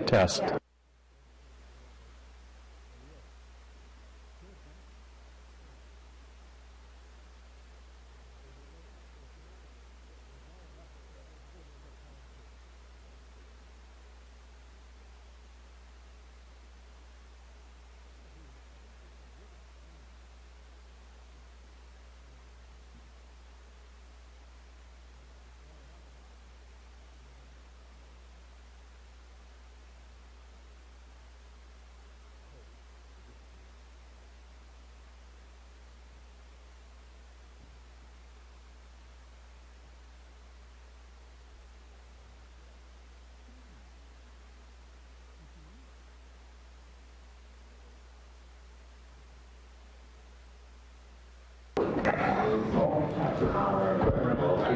Test.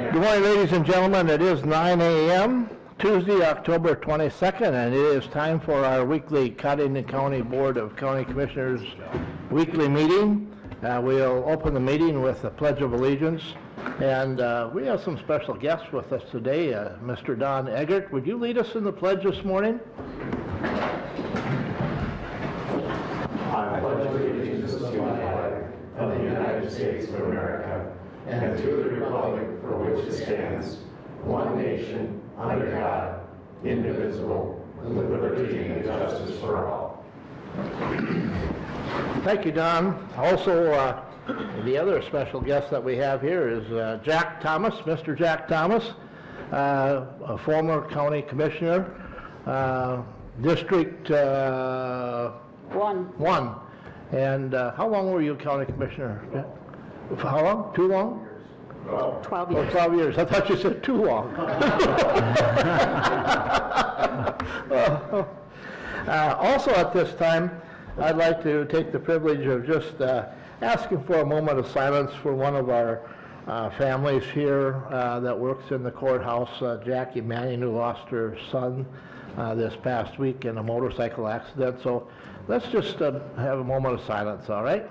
Good morning, ladies and gentlemen. It is 9 a.m., Tuesday, October 22nd, and it is time for our weekly Cottington County Board of County Commissioners weekly meeting. We'll open the meeting with the Pledge of Allegiance, and we have some special guests with us today. Mr. Don Eggert, would you lead us in the pledge this morning? I pledge allegiance to the flag of the United States of America and to the republic for which it stands, one nation, under God, indivisible, with liberty and justice for all. Thank you, Don. Also, the other special guest that we have here is Jack Thomas, Mr. Jack Thomas, a former county commissioner, District 1. And how long were you county commissioner? How long? Too long? 12 years. Oh, 12 years. I thought you said too long. Also at this time, I'd like to take the privilege of just asking for a moment of silence for one of our families here that works in the courthouse, Jackie Manning, who lost her son this past week in a motorcycle accident. So let's just have a moment of silence, all right?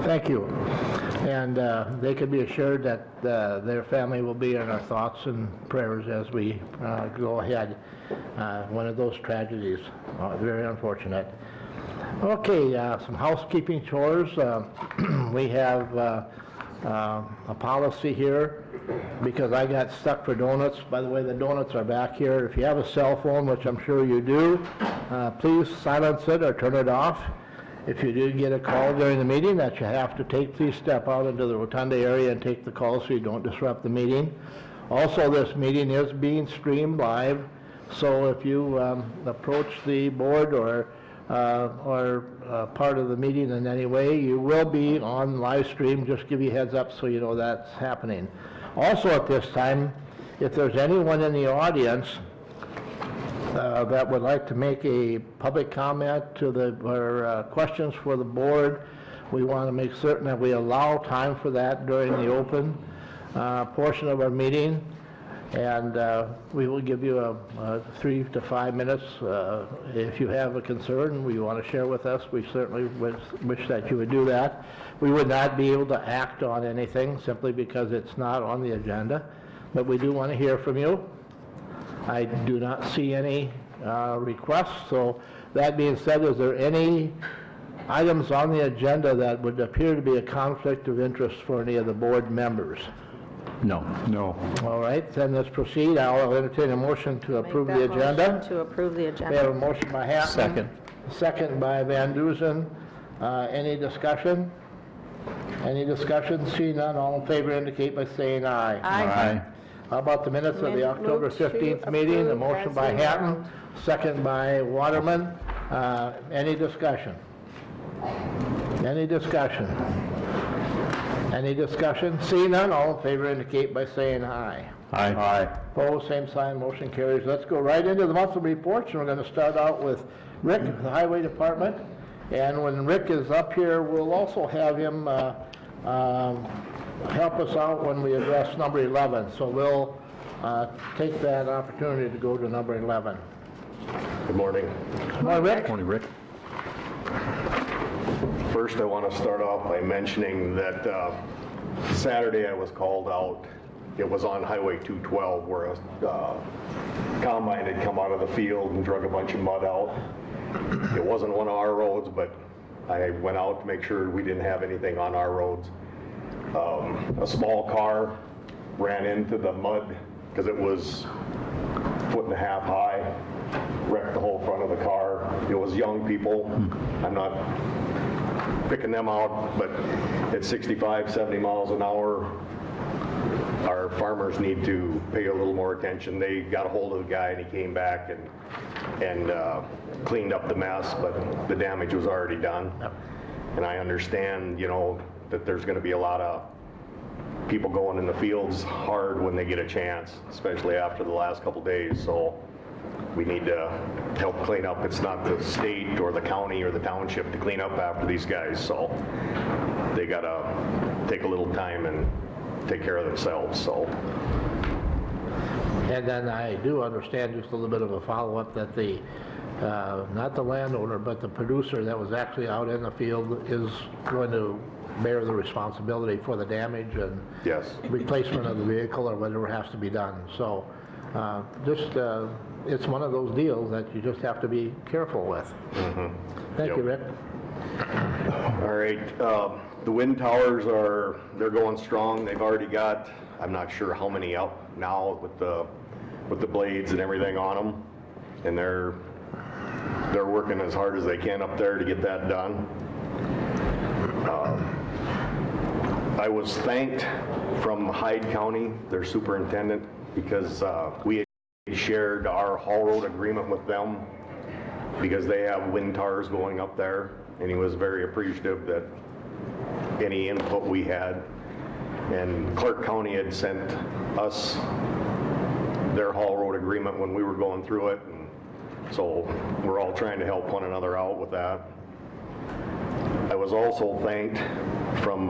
Thank you. And they can be assured that their family will be in our thoughts and prayers as we go ahead. One of those tragedies, very unfortunate. Okay, some housekeeping chores. We have a policy here because I got stuck for donuts. By the way, the donuts are back here. If you have a cell phone, which I'm sure you do, please silence it or turn it off. If you do get a call during the meeting that you have to take, please step out into the rotunda area and take the call so you don't disrupt the meeting. Also, this meeting is being streamed live, so if you approach the board or part of the meeting in any way, you will be on live stream. Just give you a heads up so you know that's happening. Also at this time, if there's anyone in the audience that would like to make a public comment to or questions for the board, we want to make certain that we allow time for that during the open portion of our meeting. And we will give you 3 to 5 minutes. If you have a concern you want to share with us, we certainly wish that you would do that. We would not be able to act on anything simply because it's not on the agenda, but we do want to hear from you. I do not see any requests, so that being said, is there any items on the agenda that would appear to be a conflict of interest for any of the board members? No. No. All right, then let's proceed. I'll entertain a motion to approve the agenda. Motion to approve the agenda. We have a motion by Hatton. Second. Second by Van Dusen. Any discussion? Any discussion? Seeing none, all in favor indicate by saying aye. Aye. How about the minutes of the October Move to 15th meeting? A approve motion as by read. Hatton, second by Waterman. Any discussion? Any discussion? Any discussion? Seeing none, all in favor indicate by saying aye. Aye. Opposed, same sign, motion carries. Let's go right into the monthly reports, and we're going to start out with Rick, the Highway Department. And when Rick is up here, we'll also have him help us out when we address number 11. So we'll take that opportunity to go to number 11. Good morning. Come on, Rick. Morning, Rick. First, I want to start off by mentioning that Saturday I was called out. It was on Highway 212 where a combine had come out of the field and drug a bunch of mud out. It wasn't one of our roads, but I went out to make sure we didn't have anything on our roads. A small car ran into the mud because it was 1.5 feet high, wrecked the whole front of the car. It was young people. I'm not picking them out, but at 65, 70 miles an hour, our farmers need to pay a little more attention. They got a hold of the guy and he came back and cleaned up the mess, but the damage was already done. And I understand, you know, that there's going to be a lot of people going in the fields hard when they get a chance, especially after the last couple days. So we need to help clean up. It's not the state or the county or the township to clean up after these guys. So they got to take a little time and take care of themselves. So. And then I do understand, just a little bit of a follow-up, that the, not the landowner, but the producer that was actually out in the field is going to bear the responsibility for the damage and Yes. replacement of the vehicle or whatever has to be done. So it's one of those deals that you just have to be careful with. Thank Yep. you, Rick. All right, the wind towers they're going strong. They've already got, I'm not sure how many out now with the blades and everything on them. And they're working as hard as they can up there to get that done. I was thanked from Hyde County, their superintendent, because we had shared our haul road agreement with them because they have wind towers going up there, and he was very appreciative that any input we had. And Clark County had sent us their haul road agreement when we were going through it, and so we're all trying to help one another out with that. I was also thanked from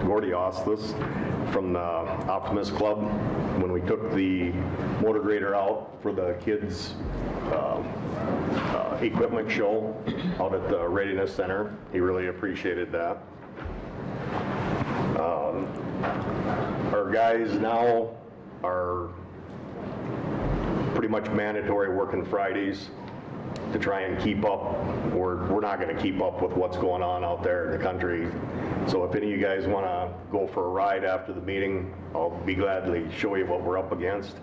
Gordy Ostis from the Optimist Club when we took the motor grader out for the kids' equipment show out at the Readiness Center. He really appreciated that. Our guys now are pretty much mandatory working Fridays to try and keep up. We're not going to keep up with what's going on out there in the country. So if any of you guys want to go for a ride after the meeting, I'll be glad to show you what we're up against.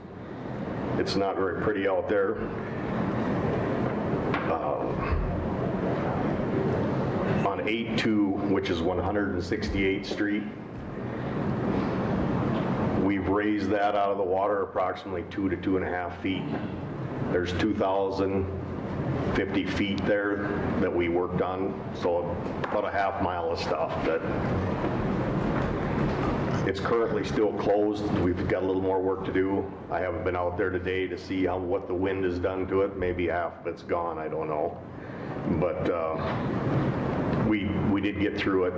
It's not very pretty out there. On 8-2, which is 168th Street, we've raised that out of the water approximately 2 to 2.5 feet. There's 2,050 feet there that we worked on, so about a half mile of stuff that it's currently still closed. We've got a little more work to do. I haven't been out there today to see what the wind has done to it. Maybe half of it's gone, I don't know. But we did get through it.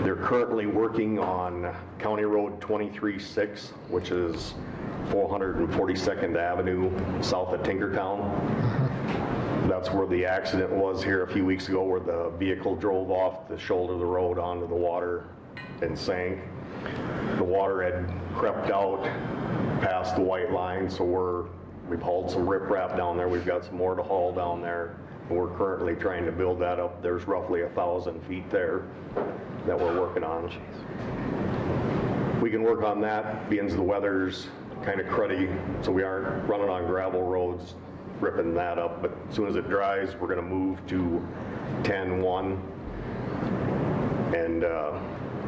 They're currently working on County Road 23-6, which is 442nd Avenue south of Tinkertown. That's where the accident was here a few weeks ago, where the vehicle drove off the shoulder of the road onto the water and sank. The water had crept out past the white line, so we've hauled some riprap down there. We've got some more to haul down there, and we're currently trying to build that up. There's roughly 1,000 feet there that we're working on. We can work on that, being the weather's kind of cruddy, so we aren't running on gravel roads, ripping that up. But as soon as it dries, we're going to move to 10-1, and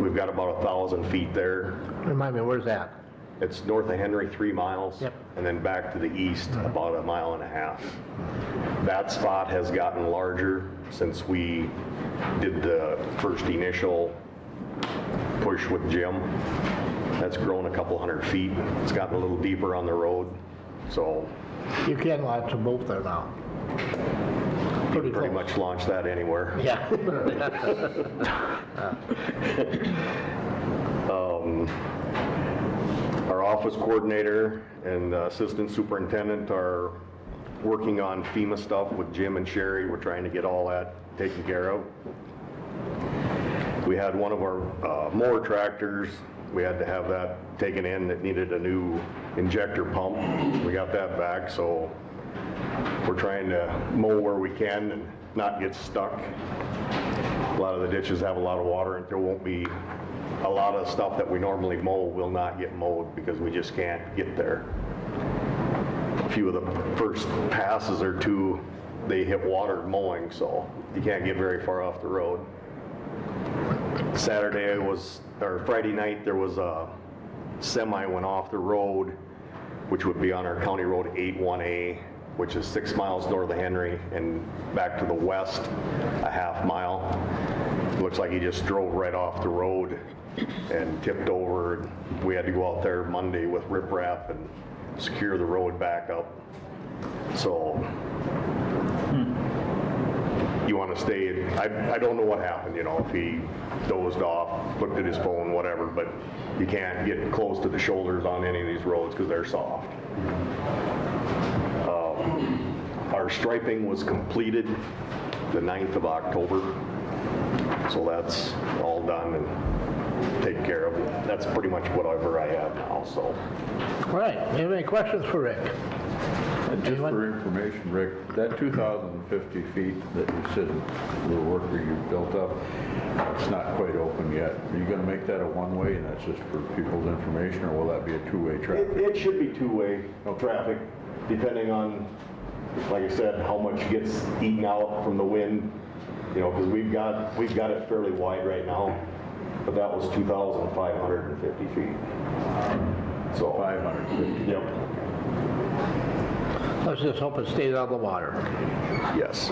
we've got about 1,000 feet there. Remind me, where's that? It's north of Henry, 3 miles, Yep. And then back to the east about 1.5 miles. That spot has gotten larger since we did the first initial push with Jim. That's grown a couple hundred feet. It's gotten a little deeper on the road, so You can launch a boat there now. you can pretty much launch that anywhere. Yeah. Our office coordinator and assistant superintendent are working on FEMA stuff with Jim and Sherry. We're trying to get all that taken care of. We had one of our mower tractors, we had to have that taken in. It needed a new injector pump. We got that back, so we're trying to mow where we can and not get stuck. A lot of the ditches have a lot of water, and there won't be a lot of stuff that we normally mow will not get mowed because we just can't get there. A few of the first passes or two, they hit water mowing, so you can't get very far off the road. Friday night, there was a semi went off the road, which would be on our County Road 81A, which is 6 miles north of Henry and back to the west a half mile. Looks like he just drove right off the road and tipped over. We had to go out there Monday with riprap and secure the road back up. So you want to stay, I don't know what happened, you know, if he dozed off, looked at his phone, whatever, but you can't get close to the shoulders on any of these roads because they're soft. Our striping was completed the 9th of October, so that's all done and taken care of. That's pretty much whatever I have now, so. All right, you have any questions for Rick? Just for information, Rick, that 2,050 feet that you said the worker you built up, it's not quite open yet. Are you going to make that a one-way, and that's just for people's information, or will that be a two-way traffic? It should be two-way traffic, depending on, like I said, how much gets eaten out from the wind, you know, because we've got it fairly wide right now, but that was 2,550 feet. So 550. Yep. Let's just hope it stays out of the water. Yes.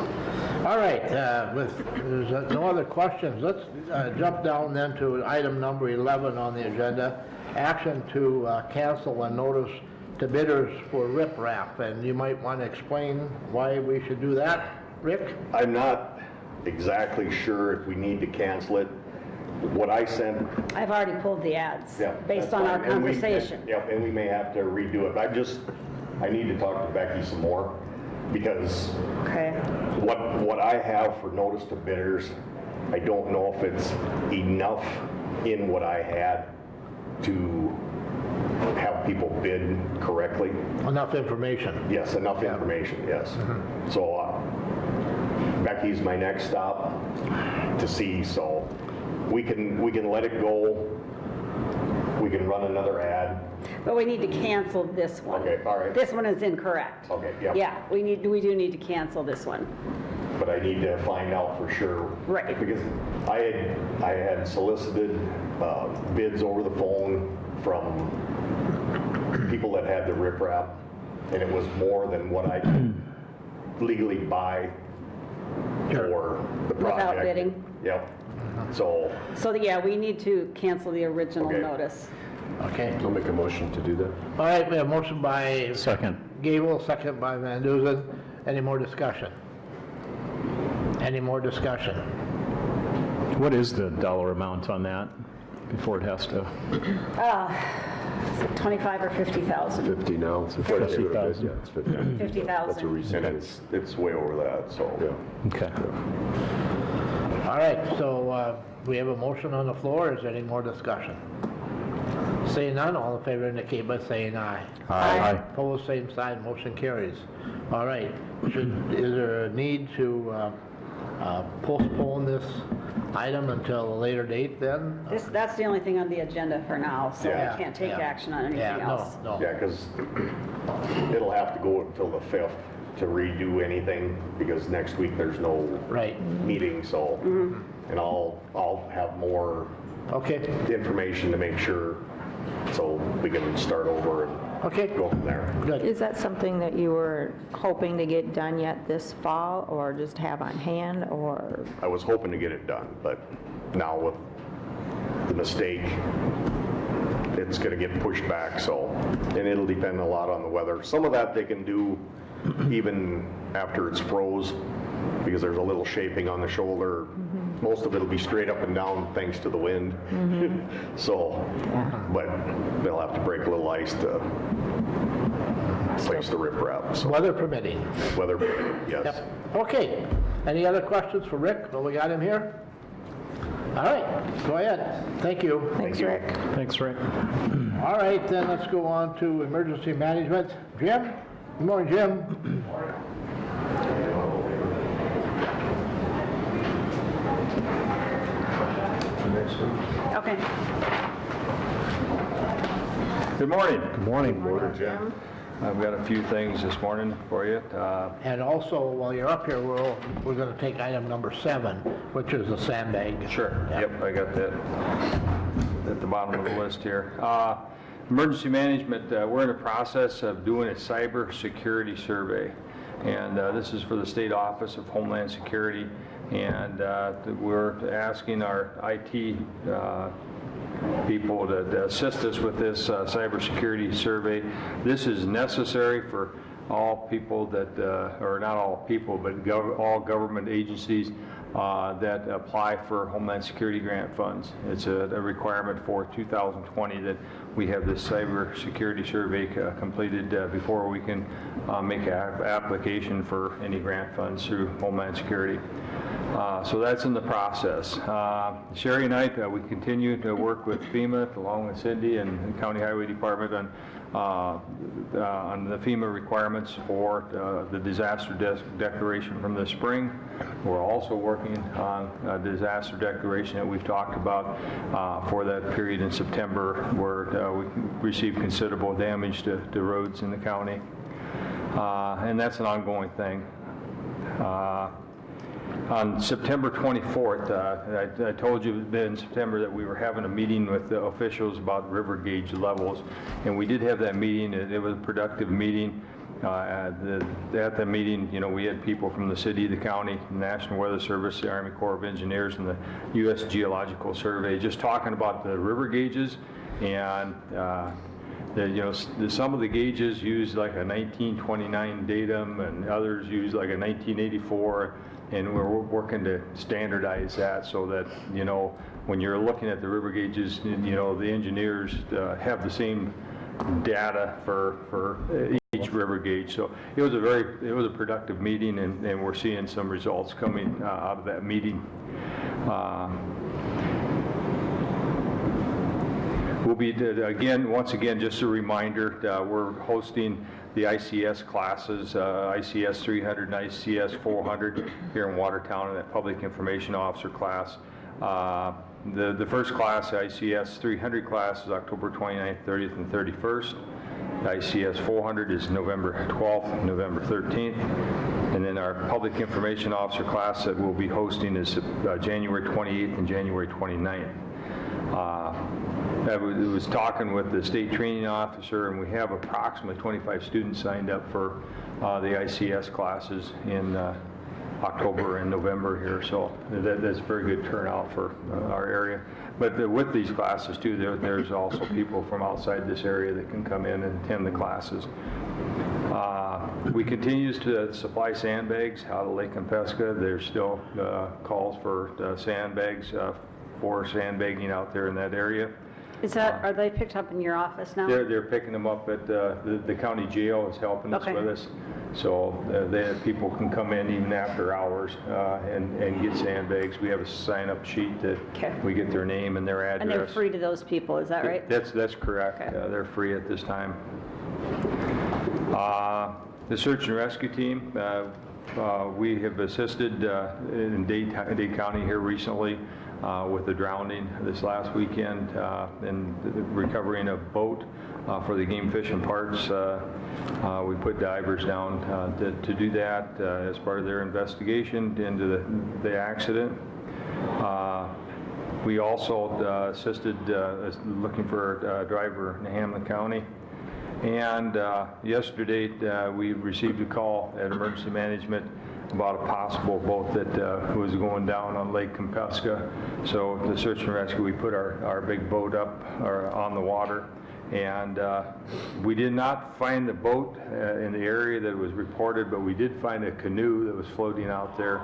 All right, with there's no other questions, let's jump down then to item number 11 on the agenda, action to cancel a notice to bidders for riprap, and you might want to explain why we should do that, Rick? I'm not exactly sure if we need to cancel it. What I sent, I've already pulled the ads, yeah, based that's on our fine. And we- conversation. Yep, and we may have to redo it. I need to talk to Becky some more, because Okay, what I have for notice to bidders, I don't know if it's enough in what I had to have people bid correctly. Enough information. Yes, enough information, yes. So Becky's my next stop to see, so we can let it go. We can run another ad. but we need to cancel this one. Okay, all right. This one is incorrect. Okay, yeah. Yeah, we do need to cancel this one. But I need to find out for sure. Right. Because I had solicited bids over the phone from people that had the riprap, and it was more than what I could legally buy for the project. Without bidding? Yep. So, Yeah, we need to cancel the original Okay. notice. Okay. I'll make a motion to do that. All right, we have a motion by Second. Gable, second by Van Duzen. Any more discussion? Any more discussion? What is the dollar amount on that before it has to? Is it 25 or 50,000? 50 now. So before they go to bid, 50,000. yeah, it's 50. That's a 50,000. recent. and it's way over that, so. Yeah. Okay. All right, so we have a motion on the floor. Is there any more discussion? Seeing none, all in favor indicate by saying aye. Aye. Opposed, same sign, motion carries. All right, is there a need to postpone this item until a later date then? That's the only thing on the agenda for now, so Yeah. we can't take Yeah. action on anything Yeah, else. no. Yeah, because it'll have to go until the 5th to redo anything, because next week there's no Right, meeting, so. And I'll have more okay, information to make sure, so we can start over and okay, go from there. good. Is that something that you were hoping to get done yet this fall, or just have on hand, or? I was hoping to get it done, but now with the mistake, it's gonna get pushed back, so, and it'll depend a lot on the weather. Some of that they can do even after it's froze, because there's a little shaping on the shoulder. Most of it'll be straight up and down thanks to the wind. So, but they'll have to break a little ice to replace the riprap, so weather permitting. weather permitting, yes. Yep. Okay. Any other questions for Rick? Well, we got him here. All right, go ahead. Thank you. Thanks, Rick. Thanks, Rick. All right, then let's go on to emergency management. Jim? Good morning, Jim. Okay. Good morning. Good morning. Jim? I've got a few things this morning for you. And also, while you're up here, we're going to take item number 7, which is the sandbag. Sure. Yeah. Yep, I got that at the bottom of the list here. Emergency management, we're in the process of doing a cyber security survey. And this is for the State Office of Homeland Security. And we're asking our IT people to assist us with this cybersecurity survey. This is necessary for all people that, or not all people, but all government agencies that apply for Homeland Security grant funds. It's a requirement for 2020 that we have this cybersecurity survey completed before we can make an application for any grant funds through Homeland Security. So that's in the process. Sherry and I, we continue to work with FEMA along with Cindy and the County Highway Department on the FEMA requirements for the disaster declaration from the spring. We're also working on a disaster declaration that we've talked about for that period in September where we received considerable damage to roads in the county. And that's an ongoing thing. On September 24th, I told you in September that we were having a meeting with the officials about river gauge levels, and we did have that meeting. It was a productive meeting. At the meeting, you know, we had people from the city, the county, the National Weather Service, the Army Corps of Engineers, and the U.S. Geological Survey, just talking about the river gauges. And some of the gauges use like a 1929 datum, and others use like a 1984. And we're working to standardize that so that, you know, when you're looking at the river gauges, you know, the engineers have the same data for each river gauge. So it was a productive meeting, and we're seeing some results coming out of that meeting. We'll be, once again, just a reminder, we're hosting the ICS classes, ICS 300 and ICS 400 here in Watertown, in that Public Information Officer class. The first class, the ICS 300 class, is October 29th, 30th, and 31st. The ICS 400 is November 12th, November 13th. And then our Public Information Officer class that we'll be hosting is January 28th and January 29th. I was talking with the state training officer, and we have approximately 25 students signed up for the ICS classes in October and November here, so that's a very good turnout for our area. But with these classes too, there's also people from outside this area that can come in and attend the classes. We continue to supply sandbags out of Lake Kempesca. There's still calls for sandbags for sandbagging out there in that area. Are they picked up in your office now? They're picking them up at the county jail is helping us with us. So people can come in even after hours and get sandbags. We have a sign-up sheet that we get their name and their address. And they're free to those people, is that right? That's correct. Okay. They're free at this time. The search and rescue team, we have assisted in Dade County here recently with the drowning this last weekend and recovering a boat for the game fish and parts. We put divers down to do that as part of their investigation into the accident. We also assisted looking for a driver in Hamlin County. And yesterday we received a call at Emergency Management about a possible boat that was going down on Lake Kempesca. So the search and rescue, we put our big boat up on the water, and we did not find the boat in the area that was reported, but we did find a canoe that was floating out there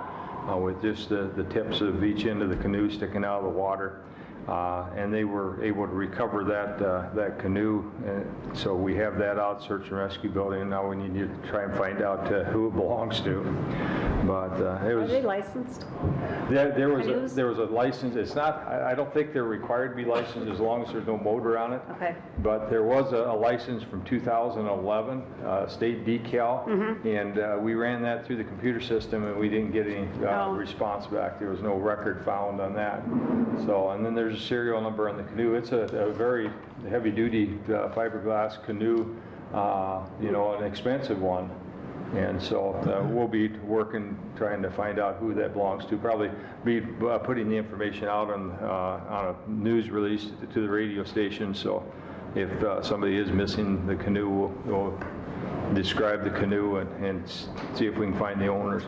with just the tips of each end of the canoe sticking out of the water. and they were able to recover that canoe. So we have that out, search and rescue building, and now we need to try and find out who it belongs to. But it Are was... they licensed? There Canoes? was a license. It's not, I don't think they're required to be licensed as long as there's no motor on it. Okay. But there was a license from 2011, state decal, and we ran that through the computer system, and we didn't get any Oh. response back. There was no record found on that. So, and then there's a serial number on the canoe. It's a very heavy-duty fiberglass canoe, an expensive one. And so we'll be working, trying to find out who that belongs to. Probably be putting the information out on a news release to the radio station. So if somebody is missing the canoe, we'll describe the canoe and see if we can find the owners.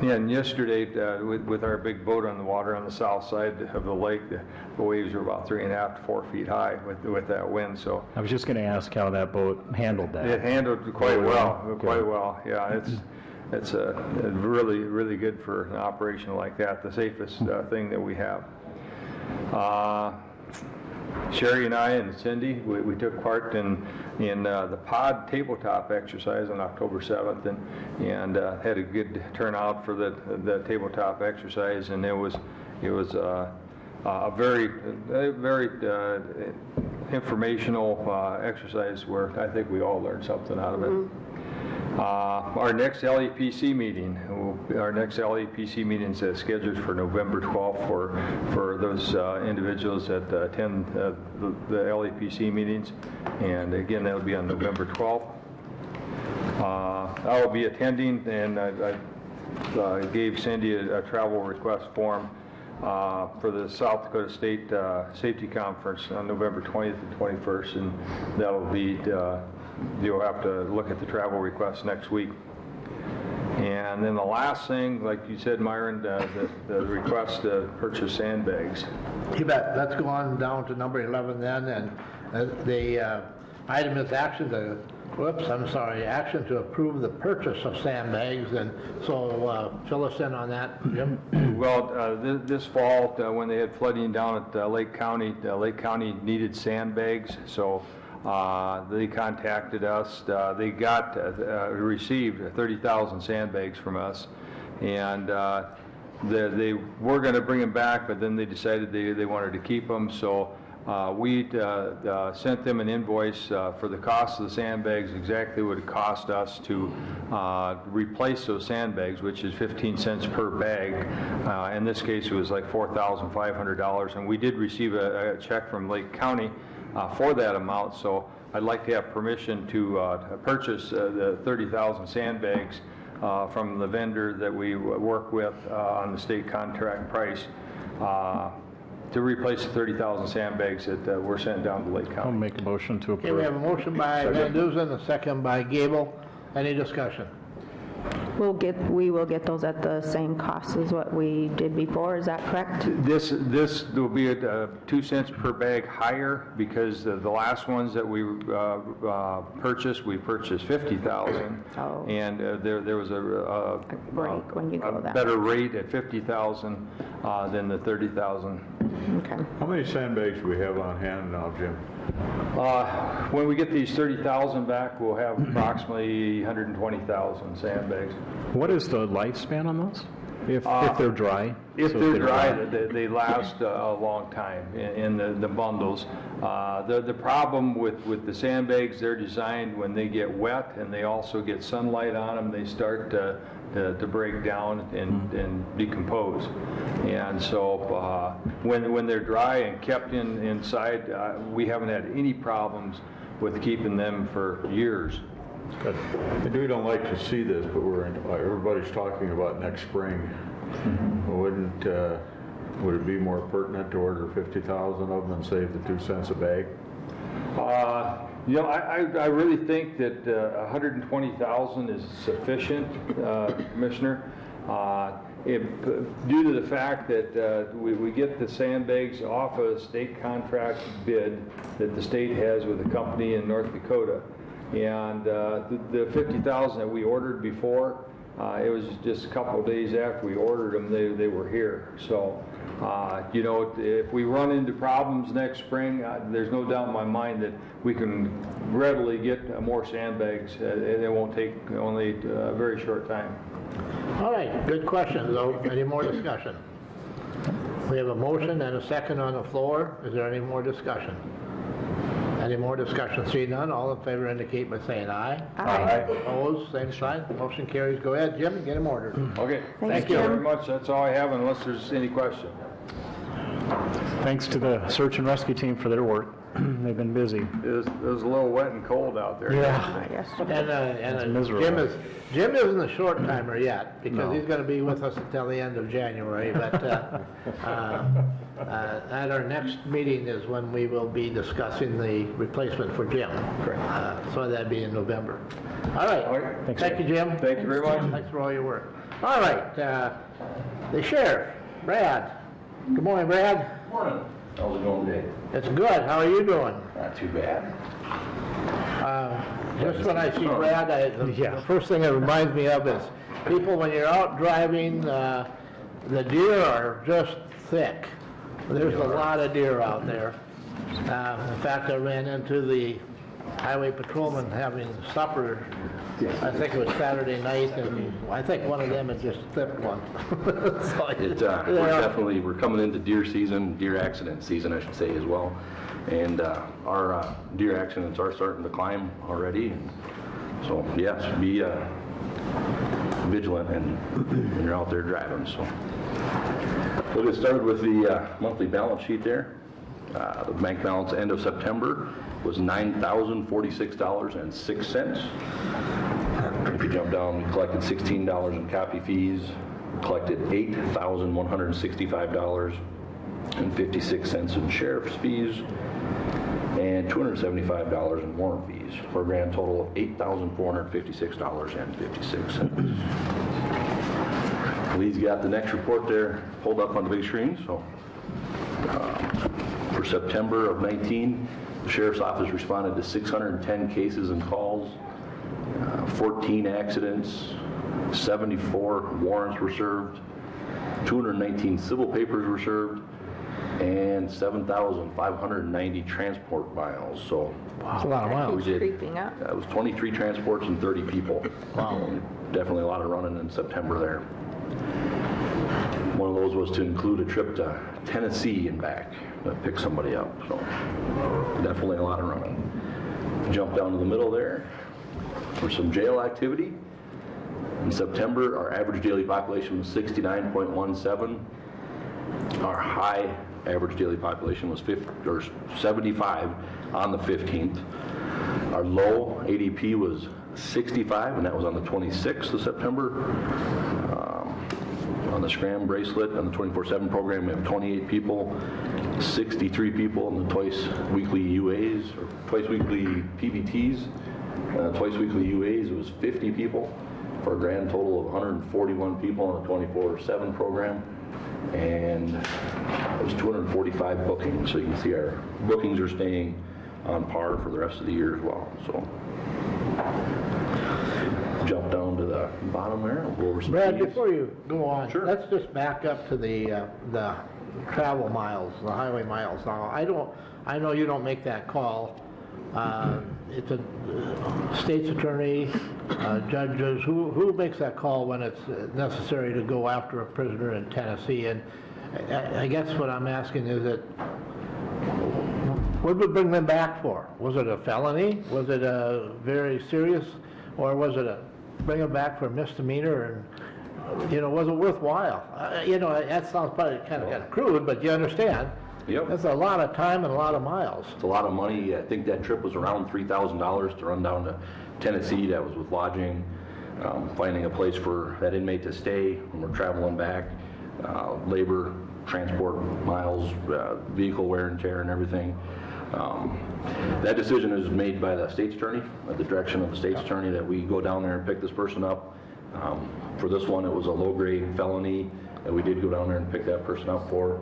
And yesterday, with our big boat on the water on the south side of the lake, the waves were about 3.5 to 4 feet high with that wind. So I was just going to ask how that boat handled that. it handled quite well, quite well. Yeah, it's a really, really good for an operation like that. The safest thing that we have. Sherry and I and Cindy, we took part in the pod tabletop exercise on October 7th, and had a good turnout for the tabletop exercise, and it was a very informational exercise where I think we all learned something out of it. Our next LEPC meeting is scheduled for November 12th for those individuals that attend the LEPC meetings, and again that will be on November 12th. I will be attending, and I gave Cindy a travel request form for the South Dakota State Safety Conference on November 20th and 21st, and that'll be you'll have to look at the travel request next week. And then the last thing, like you said, Myron, the request to purchase sandbags. You bet. Let's go on down to number 11 then, and the item is action to approve the purchase of sandbags, and so fill us in on that, Jim. Well, this fall, when they had flooding down at Lake County needed sandbags, so they contacted us. They received 30,000 sandbags from us, and they were going to bring them back, but then they decided they wanted to keep them, so we sent them an invoice for the cost of the sandbags, exactly what it cost us to replace those sandbags, which is 15 cents per bag. In this case, it was like $4,500, and we did receive a check from Lake County for that amount, so I'd like to have permission to purchase the 30,000 sandbags from the vendor that we work with on the state contract price to replace the 30,000 sandbags that were sent down to Lake I'll County. make a motion to Okay, we have a approve. motion by Van Duzen, a second by Gable. Any discussion? We will get those at the same cost as what we did before, is that correct? This will be at 2 cents per bag higher, because the last ones that we purchased 50,000, Oh. and there was a break when you go that better rate at 50,000 than the 30,000. Okay. How many sandbags do we have on hand now, Jim? When we get these 30,000 back, we'll have approximately 120,000 sandbags. What is the lifespan on those? If they're dry? If So they're dry, they last a long time in the bundles. The problem with the sandbags, they're designed when they get wet and they also get sunlight on them, they start to break down and decompose. And so when they're dry and kept inside, we haven't had any problems with keeping them for years. Good. And we don't like to see this, but everybody's talking about next spring. Would it be more pertinent to order 50,000 of them and save the 2 cents a bag? I really think that 120,000 is sufficient, Commissioner. Due to the fact that we get the sandbags off a state contract bid that the state has with a company in North Dakota, and the 50,000 that we ordered before, It was just a couple of days after we ordered them, they were here. So, you know, if we run into problems next spring, there's no doubt in my mind that we can readily get more sandbags. It won't take only a very short time. All right, good question, though. Any more discussion? We have a motion and a second on the floor. Is there any more discussion? Any more discussion? See none, all in favor indicate by saying aye. Aye. Opposed, same sign, motion carries. Go ahead, Jim, get them ordered. Okay, Thanks, thank you Jim. very much. That's all I have unless there's any question. Thanks to the search and rescue team for their work. They've been busy. It was a little wet and cold out there. I guess. And miserable. Jim isn't a short timer yet, because he's going to be with us until the end of January, but at our next meeting is when we will be discussing the replacement for Jim. So that'd be in November. All right. All right. Thanks, Thank you, Jim. Thank you very much. Thanks for all your work. All right, the sheriff, Brad. Good morning, Brad. Morning. How's it going today? It's good. How are you doing? Not too bad. Just when I see Brad, the first thing it reminds me of is people, when you're out driving, the deer are just thick. There's a lot of deer out there. In fact, I ran into the highway patrolman having supper. I think it was Saturday night, and I think one of them had just clipped one. So, We're coming into deer season, deer accident season, I should say, as well. And our deer accidents are starting to climb already. And so, yes, be vigilant and when you're out there driving. So, we'll get started with the monthly balance sheet there. The bank balance end of September was $9,046.06. If you jump down, we collected $16 in copy fees, collected $8,165.56 in sheriff's fees, and $275 in warrant fees, for a grand total of $8,456.56. Lee's got the next report there pulled up on the big screen. So for September of 19, the sheriff's office responded to 610 cases and calls, 14 accidents, 74 warrants were served, 219 civil papers were served, and 7,590 transport miles. So That's a lot of miles. we did. Creeping up. That was 23 transports and 30 people. Wow. Definitely a lot of running in September there. One of those was to include a trip to Tennessee and back to pick somebody up. So definitely a lot of running. Jump down to the middle there for some jail activity. In September, our average daily population was 69.17. Our high average daily population was 75 on the 15th. Our low ADP was 65, and that was on the 26th of September. On the Scram bracelet, on the 24/7 program, we have 28 people, 63 people in the twice weekly UAs, or twice weekly PVTs. Twice weekly UAs, it was 50 people, for a grand total of 141 people on the 24/7 program. And it was 245 bookings, so you can see our bookings are staying on par for the rest of the year as well. So jump down to the bottom there, we'll go over some Brad, fees. before you go on, Sure. let's just back up to the travel miles, the highway miles. Now, I know you don't make that call. It's a state's attorney, judges, who makes that call when it's necessary to go after a prisoner in Tennessee? And I guess what I'm asking is that, what did we bring them back for? Was it a felony? Was it a very serious, or was it a bring them back for a misdemeanor? And was it worthwhile? That sounds probably kind of crude, but you understand. Yep. That's a lot of time and a lot of miles. It's a lot of money. I think that trip was around $3,000 to run down to Tennessee. That was with lodging, finding a place for that inmate to stay when we're traveling back, labor, transport miles, vehicle wear and tear and everything. That decision is made by the state's attorney, at the direction of the state's attorney, that we go down there and pick this person up. For this one, it was a low-grade felony that we did go down there and pick that person up for.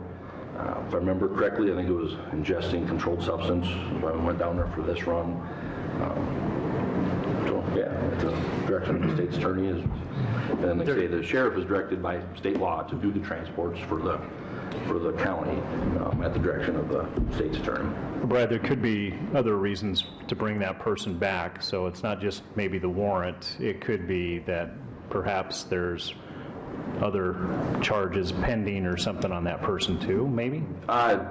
If I remember correctly, I think it was ingesting controlled substance when we went down there for this run. So, yeah, it's a direction of the state's attorney is, and like I say, the sheriff is directed by state law to do the transports for the county at the direction of the state's attorney. Brad, there could be other reasons to bring that person back, so it's not just maybe the warrant. It could be that perhaps there's other charges pending or something on that person too, maybe?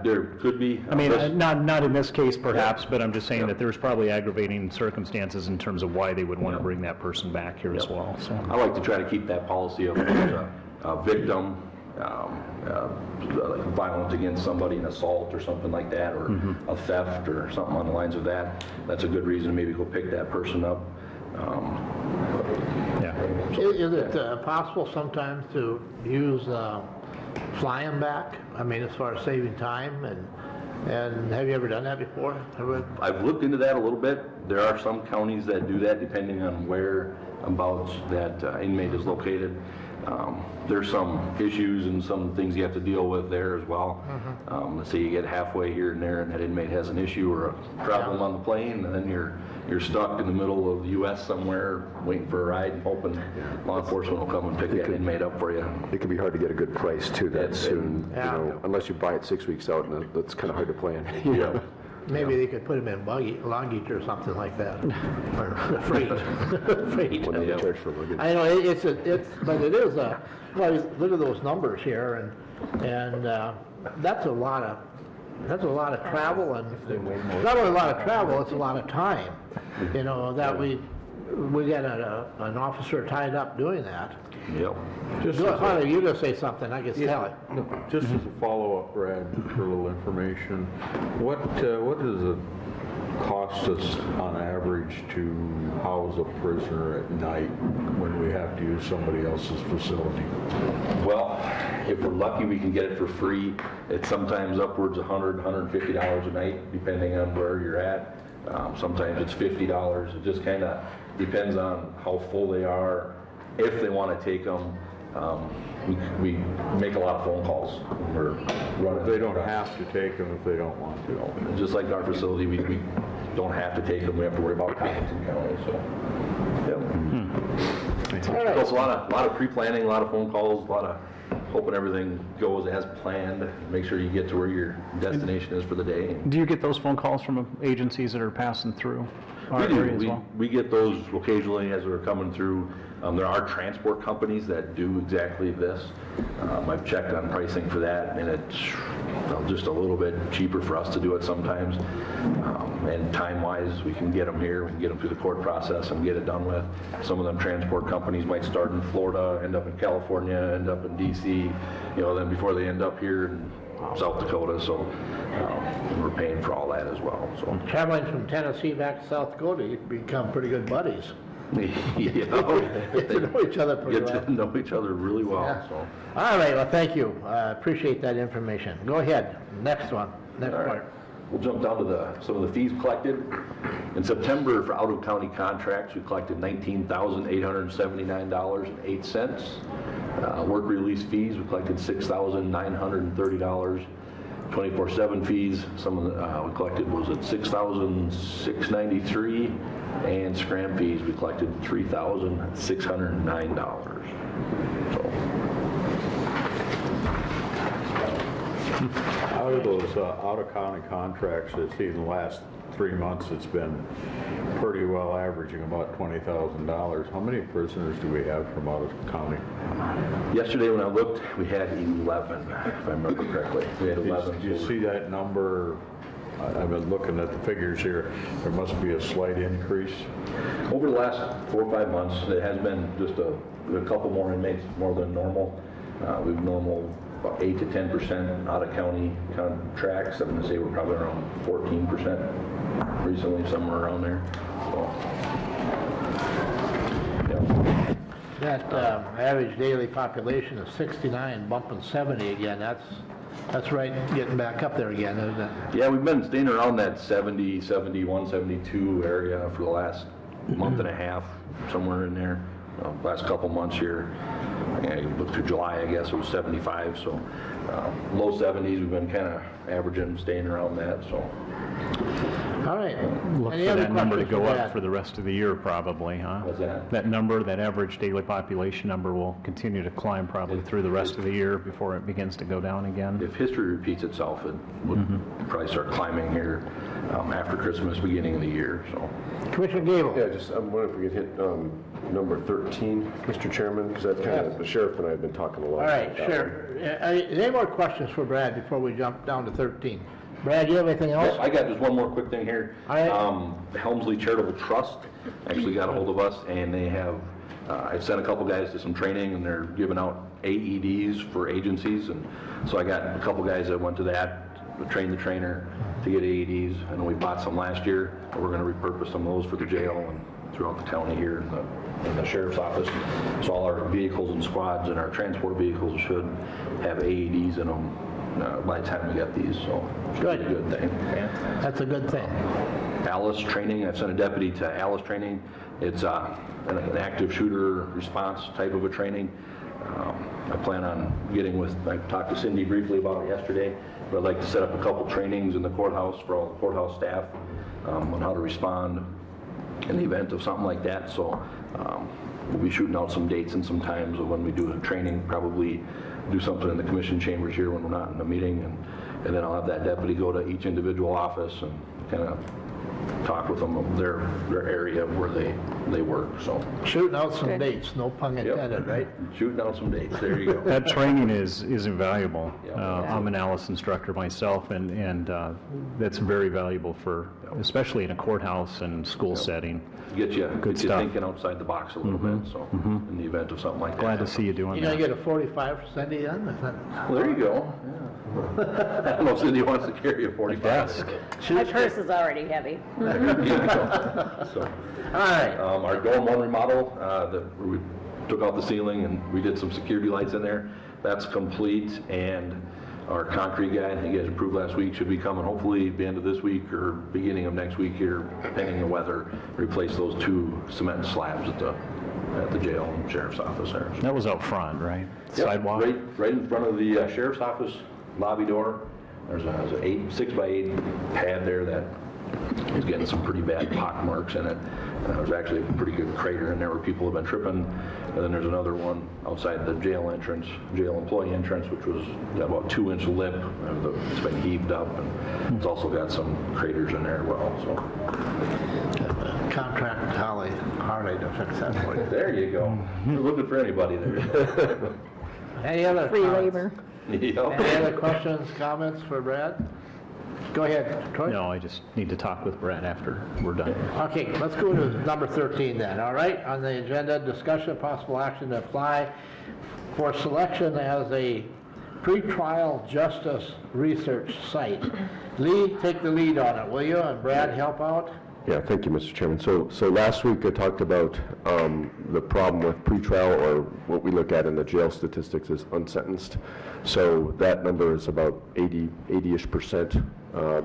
There could be. I mean, not in this case perhaps, but I'm just saying that there's probably aggravating circumstances in terms of why they would want to bring that person back here as well, so. I like to try to keep that policy of a victim, like violence against somebody, an assault or something like that, or a theft or something on the lines of that. That's a good reason to maybe go pick that person up. Yeah. Is it possible sometimes to use fly them back? I mean, as far as saving time, and have you ever done that before? I've looked into that a little bit. There are some counties that do that depending on whereabouts that inmate is located. There's some issues and some things you have to deal with there as well. Let's say you get halfway here and there and that inmate has an issue or a problem on the plane, and then you're stuck in the middle of the U.S. somewhere waiting for a ride and hoping law enforcement will come and pick that inmate up for you. It can be hard to get a good price too that soon, Yeah. unless you buy it 6 weeks out, and that's kind of hard to plan. Yeah. Maybe they could put them in luggage or something like that, or freight. Freight. When they charge for luggage. I know, but it is well, look at those numbers here, and that's a lot of travel, and not only a lot of travel, it's a lot of time, you know, that we got an officer tied up doing that. Yep. Hunter, you just say something, I can tell it. No, just as a follow-up, Brad, for a little information, what does it cost us on average to house a prisoner at night when we have to use somebody else's facility? Well, if we're lucky, we can get it for free. It's sometimes upwards of $100, $150 a night, depending on where you're at. Sometimes it's $50. It just kind of depends on how full they are. If they want to take them, we make a lot of phone calls when we're running. They don't have to take them if they don't want to. Just like our facility, we don't have to take them. We have to worry about Cottington County. So, yeah. All right. So it's a lot of pre-planning, a lot of phone calls, a lot of hoping everything goes as planned. Make sure you get to where your destination is for the day. Do you get those phone calls from agencies that are passing through our We area as do. well? We get those occasionally as they're coming through. There are transport companies that do exactly this. I've checked on pricing for that, and it's just a little bit cheaper for us to do it sometimes. And time-wise, we can get them here, we can get them through the court process and get it done with. Some of them transport companies might start in Florida, end up in California, end up in D.C., then before they end up here in South Dakota, so we're paying for all that as well. So. Traveling from Tennessee back to South Dakota, you become pretty good buddies. Get to know each other pretty Get well. to know each other really well. Yeah. So. All right, well, thank you. Appreciate that information. Go ahead, next one, next All right. part. We'll jump down to some of the fees collected. In September, for out-of-county contracts, we collected $19,879.08. Work release fees, we collected $6,930. 24/7 fees, some of the, we collected was at $6,693, and scram fees we collected $3,609. So. Out of those out-of-county contracts, I see in the last 3 months, it's been pretty well averaging about $20,000. How many prisoners do we have from out of county? Yesterday when I looked, we had 11, if I remember correctly. We had 11. Do you see that number? I've been looking at the figures here. There must be a slight increase. Over the last 4 or 5 months, it has been just a couple more inmates, more than normal. We've normal about 8 to 10% out of county contracts. I'm going to say we're probably around 14% recently, somewhere around there. So, yeah. That average daily population of 69, bumping 70 again, that's right, getting back up there again, isn't it? Yeah, we've been staying around that 70, 71, 72 area for the last month and a half, somewhere in there. Last couple months here. Yeah, you look through July, I guess it was 75, so low 70s. We've been kind of averaging, staying around that. So All right. Look Any for other that number to questions go for up Brad? for the rest of the year probably, huh? What's that? That number, that average daily population number will continue to climb probably through the rest of the year before it begins to go down again. If history repeats itself, it would probably start climbing here after Christmas, beginning of the year, so. Commissioner Gable? Yeah, I'm wondering if we could hit number 13, Mr. Chairman, because that's kind of, the sheriff and I have been talking a lot. All right, about that sure. Any more questions for Brad before we jump down to 13? Brad, you have anything else? I got just one more quick thing here. All right. Helmsley Charitable Trust actually got a hold of us, and they have, I sent a couple guys to some training, and they're giving out AEDs for agencies, and so I got a couple guys that went to that, to train the trainer to get AEDs, and we bought some last year, and we're going to repurpose some of those for the jail and throughout the county here in the sheriff's office. So all our vehicles and squads and our transport vehicles should have AEDs in them by the time we get these, so it's a good thing. That's a good thing. Alice training, I've sent a deputy to Alice training. It's an active shooter response type of a training. I plan on getting with, I talked to Cindy briefly about it yesterday, but I'd like to set up a couple trainings in the courthouse for all the courthouse staff on how to respond in the event of something like that. So we'll be shooting out some dates and some times of when we do a training, probably do something in the commission chambers here when we're not in a meeting, and then I'll have that deputy go to each individual office and kind of talk with them of their area where they work, so. Shooting out some Good. dates, no pun intended, right? Shooting out some dates, there you go. That training is invaluable. Yeah. I'm an Alice instructor myself, and that's very valuable for, especially in a courthouse and school setting. Get you stuff. thinking outside the box a little bit, so, in the event of something like that. Glad to see you doing You gonna that. get a 45 for Cindy then? Is that- Well, there you go. Yeah. I don't know if Cindy wants to carry a 45. My purse is already heavy. So, All right. our dorm one remodel, we took out the ceiling and we did some security lights in there. That's complete, and our concrete guy, I think you guys approved last week, should be coming hopefully the end of this week or beginning of next week here, pending the weather, replace those 2 cement slabs at the jail and sheriff's office there. That was out front, right? Yep, Sidewalk? Right in front of the sheriff's office lobby door. There's a 6x8 pad there that is getting some pretty bad pock marks in it. There's actually a pretty good crater in there where people have been tripping. And then there's another one outside the jail entrance, jail employee entrance, which was got about 2-inch lip. It's been heaved up, and it's also got some craters in there as well. So Contract Harley to fix that for you. there you go. You're looking for anybody there. Any other Free comments? labor. Any other questions, comments for Brad? Go ahead, Troy. No, I just need to talk with Brad after we're done. Okay, let's go to number 13 then, all right? On the agenda, discussion of possible action to apply for selection as a pretrial justice research site. Lee, take the lead on it, will you? And Brad, help out? Yeah, thank you, Mr. Chairman. So last week I talked about the problem with pretrial, or what we look at in the jail statistics is unsentenced. So that number is about 80-ish%,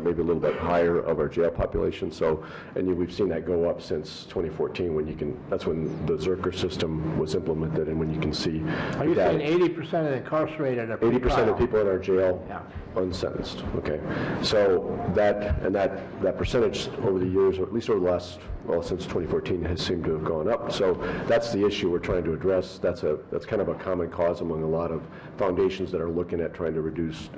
maybe a little bit higher of our jail population. So, and we've seen that go up since 2014 when that's when the Zerker system was implemented, and when you can see. Are you that saying 80% of the incarcerated are 80% pretrial? of people in our jail Yeah. unsentenced, okay? So that percentage over the years, or at least over the last, well, since 2014, has seemed to have gone up. So that's the issue we're trying to address. That's kind of a common cause among a lot of foundations that are looking at trying to reduce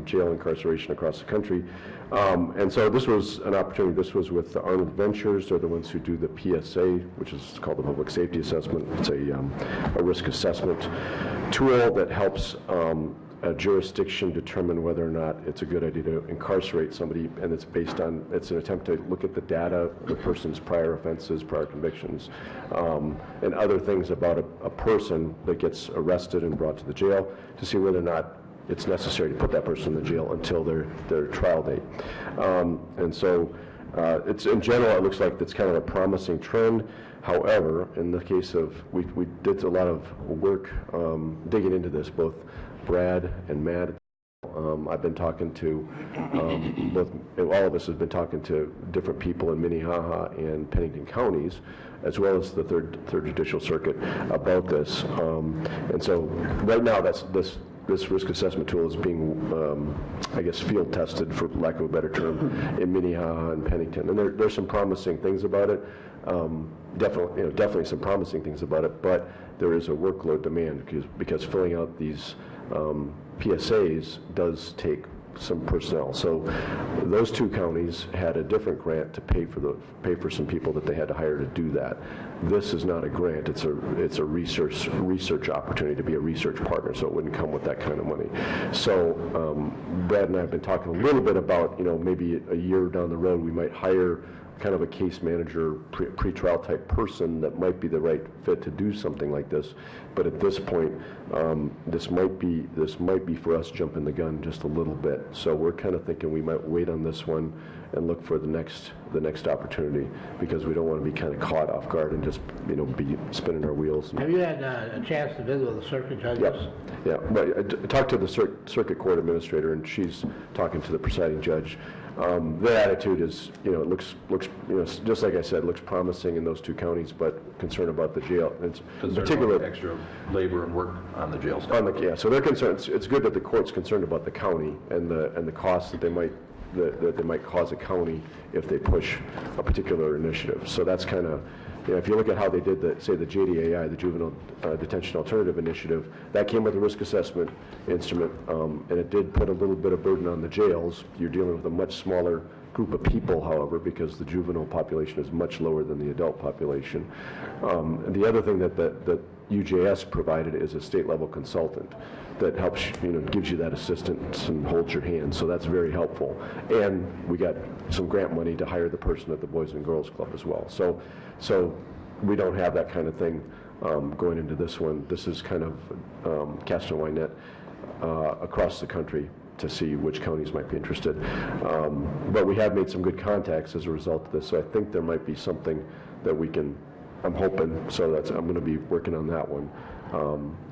jail incarceration across the country. And so this was an opportunity. This was with the Arnold Ventures. They're the ones who do the PSA, which is called the Public Safety Assessment. It's a risk assessment tool that helps a jurisdiction determine whether or not it's a good idea to incarcerate somebody, and it's an attempt to look at the data, the person's prior offenses, prior convictions, and other things about a person that gets arrested and brought to the jail to see whether or not it's necessary to put that person in the jail until their trial date. And so it's, in general, it looks like it's kind of a promising trend. However, in the case of, we did a lot of work digging into this, both Brad and Matt. I've been talking to all of us have been talking to different people in Minnehaha and Pennington counties, as well as the third Judicial Circuit about this. And so right now, this this risk assessment tool is being, I guess, field tested, for lack of a better term, in Minnehaha and Pennington. And there's some promising things about it. Definitely some promising things about it, but there is a workload demand because filling out these PSAs does take some personnel. So those two counties had a different grant to pay for some people that they had to hire to do that. This is not a grant, it's a research opportunity to be a research partner, so it wouldn't come with that kind of money. So Brad and I have been talking a little bit about, maybe a year down the road we might hire kind of a case manager, pre-trial type person that might be the right fit to do something like this. But at this point, this might be for us jumping the gun just a little bit. So we're kind of thinking we might wait on this one and look for the next opportunity, because we don't want to be kind of caught off guard and just be spinning our wheels. Have you had a chance to visit with the circuit judges? Yeah. Well, I talked to the circuit court administrator, and she's talking to the presiding judge. Their attitude is, it looks, just like I said, looks promising in those two counties, but concerned about the jail. It's particular extra labor and work on the jail staff. So they're concerned. It's good that the court's concerned about the county and the costs that they might cause a county if they push a particular initiative. So that's kind of, if you look at how they did the JDAI, the Juvenile Detention Alternative Initiative, that came with a risk assessment instrument, and it did put a little bit of burden on the jails. You're dealing with a much smaller group of people, however, because the juvenile population is much lower than the adult population. And the other thing that UJS provided is a state-level consultant that helps, gives you that assistance and holds your hand. So that's very helpful. And we got some grant money to hire the person at the Boys and Girls Club as well. So we don't have that kind of thing going into this one. This is kind of casting a wide net across the country to see which counties might be interested. But we have made some good contacts as a result of this, so I think there might be something that we can, I'm hoping, so I'm going to be working on that one.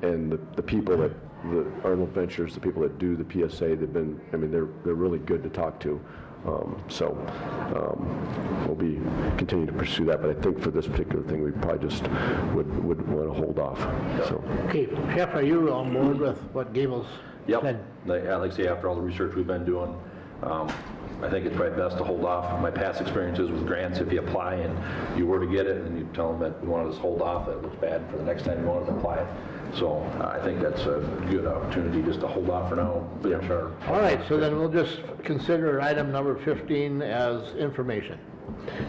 And the people that, the Arnold Ventures, the people that do the PSA, they've been, they're really good to talk to. We'll be continuing to pursue that, but I think for this particular thing, we probably just would want to hold off. So. Okay, Jeff, are you on board with what Gables said? Like I say, after all the research we've been doing, I think it's probably best to hold off. My past experiences with grants, if you apply and you were to get it and you tell them that you want to just hold off, it looks bad for the next time you want to apply it. So I think that's a good opportunity just to hold off for now. All right, so then we'll just consider item number 15 as information.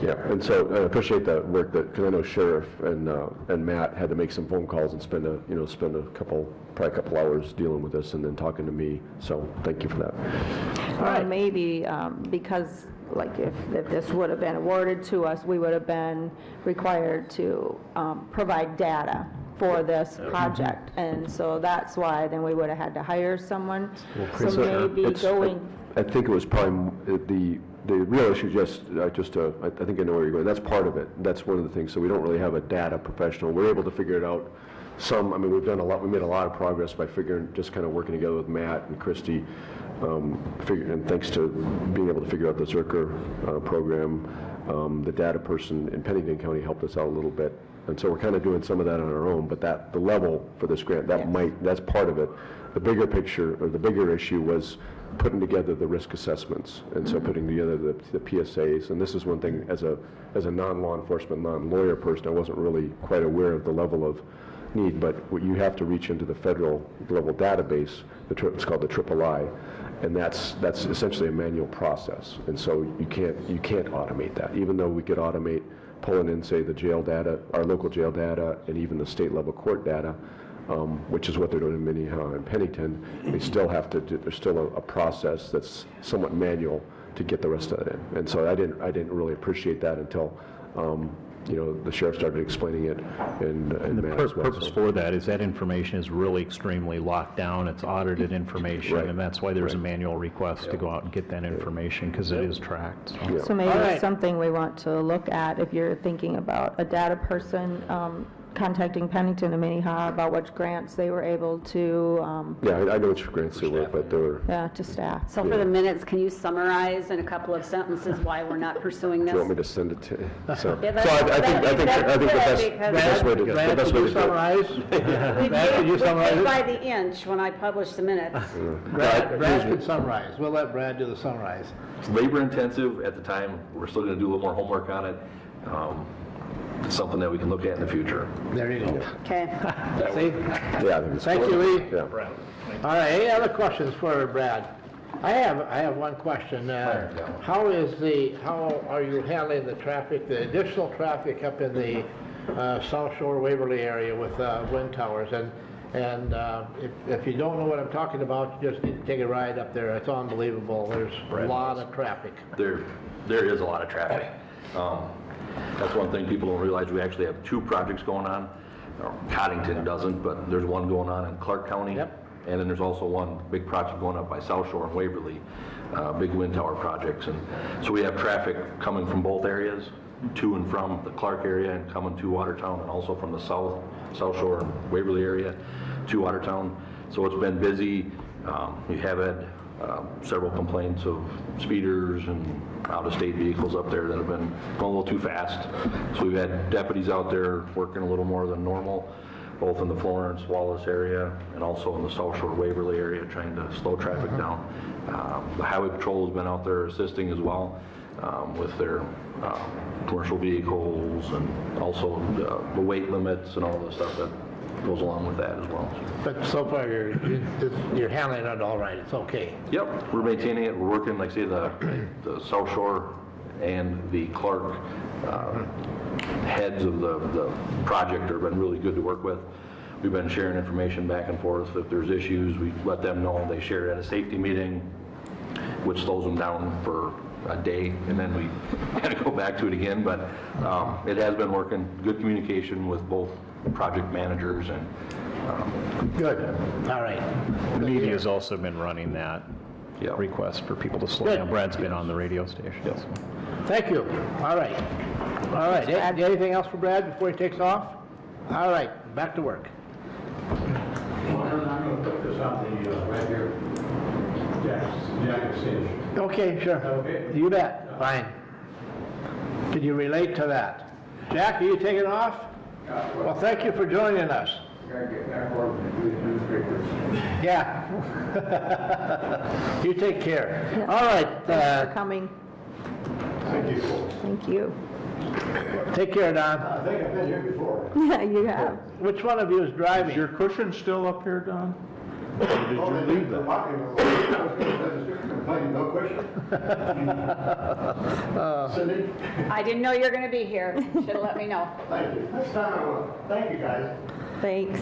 Yeah, and so I appreciate that work, because I know Sheriff and Matt had to make some phone calls and spend a couple hours dealing with this and then talking to me. So thank you for that. All right. Maybe because like if this would have been awarded to us, we would have been required to provide data for this project, and so that's why then we would have had to hire someone. So maybe I think it was probably the real issue. I think I know where you're going. That's part of it. That's one of the things. So we don't really have a data professional. We're able to figure it out. We've done a lot. We made a lot of progress by just kind of working together with Matt and Christy, and thanks to being able to figure out the Zerker program, the data person in Pennington County helped us out a little bit. And so we're kind of doing some of that on our own, but the level for this grant, that's part of it. The bigger picture, or the bigger issue, was putting together the risk assessments, and so putting together the PSAs. And this is one thing, as a non-law enforcement, non-lawyer person, I wasn't really quite aware of the level of need, but you have to reach into the federal global database, it's called the III, and that's essentially a manual process. And so you can't automate that, even though we could automate pulling in, say, the jail data, our local jail data, and even the state level court data, which is what they're doing in Minnehaha and Pennington. There's still a process that's somewhat manual to get the rest of it in. And so I didn't really appreciate that until the sheriff started explaining it, and the Matt as well. purpose for that is that information is really extremely locked down. It's audited information, Right. and that's why there's a manual request to go out and get that information, because it is tracked. So. So maybe All right. it's something we want to look at if you're thinking about a data person. contacting Pennington and Minnehaha about which grants they were able to, Yeah, I know which grants they were, but they were, yeah, to staff. So for the minutes, can you summarize in a couple of sentences why we're not pursuing do this? you want me to send it to you? So Yeah, I think the best way to, the Brad, best could way you to do it. summarize? Brad, could you We summarize paid it? by the inch when I publish the minutes. Brad could summarize. We'll let Brad do the summarize. It's labor intensive at the time. We're still going to do a little more homework on it. It's something that we can look at in the future. There you go. Okay. See? Yeah, I think it's. Thank you, Lee. Yeah. All right, any other questions for Brad? I have one question. How are you handling the traffic, the additional traffic up in the South Shore Waverly area with wind towers? And if you don't know what I'm talking about, you just need to take a ride up there. It's unbelievable. There's a lot of traffic. There is a lot of traffic. That's one thing people don't realize. We actually have 2 projects going on. Coddington doesn't, but there's one going on in Clark County. Yep. And then there's also one big project going up by South Shore and Waverly, big wind tower projects. And so we have traffic coming from both areas, to and from the Clark area and coming to Watertown, and also from the South Shore and Waverly area to Watertown. So it's been busy. We have had several complaints of speeders and out-of-state vehicles up there that have been going a little too fast. So we've had deputies out there working a little more than normal, both in the Florence, Wallace area, and also in the South Shore Waverly area, trying to slow traffic down. The Highway Patrol has been out there assisting as well with their commercial vehicles, and also the weight limits and all the stuff that goes along with that as well. But so far, you're handling it all right. It's okay. Yep, we're maintaining it. We're working, like I say, the South Shore and the Clark heads of the project have been really good to work with. We've been sharing information back and forth. If there's issues, we let them know. They share it at a safety meeting, which slows them down for a day, and then we kind of go back to it again. But it has been working. Good communication with both project managers and Good. All right. The media's also been running that Yeah. request for people to slow Good. down. Brad's been on the radio station. Yes. so. Thank you. All right. All right. Anything else for Brad before he takes off? All right. Back to work. I'm going to put this on the, right here. Jack Cinch. Okay, sure. Okay. You bet. Fine. Can you relate to that? Jack, are you taking off? Well, thank you for joining us. Gotta get back over and do the newspapers. Yeah. You take care. All right. Thanks for coming. Thank you. Thank you. Take care, Don. I think I've been here before. Yeah, you have. Which one of you is driving? Is your cushion still up here, Don? Or did you leave that? I was going to complain, no question. Cindy? I didn't know you were going to be here. Should have let me know. Thank you. Next time I will. Thank you, guys. Thanks.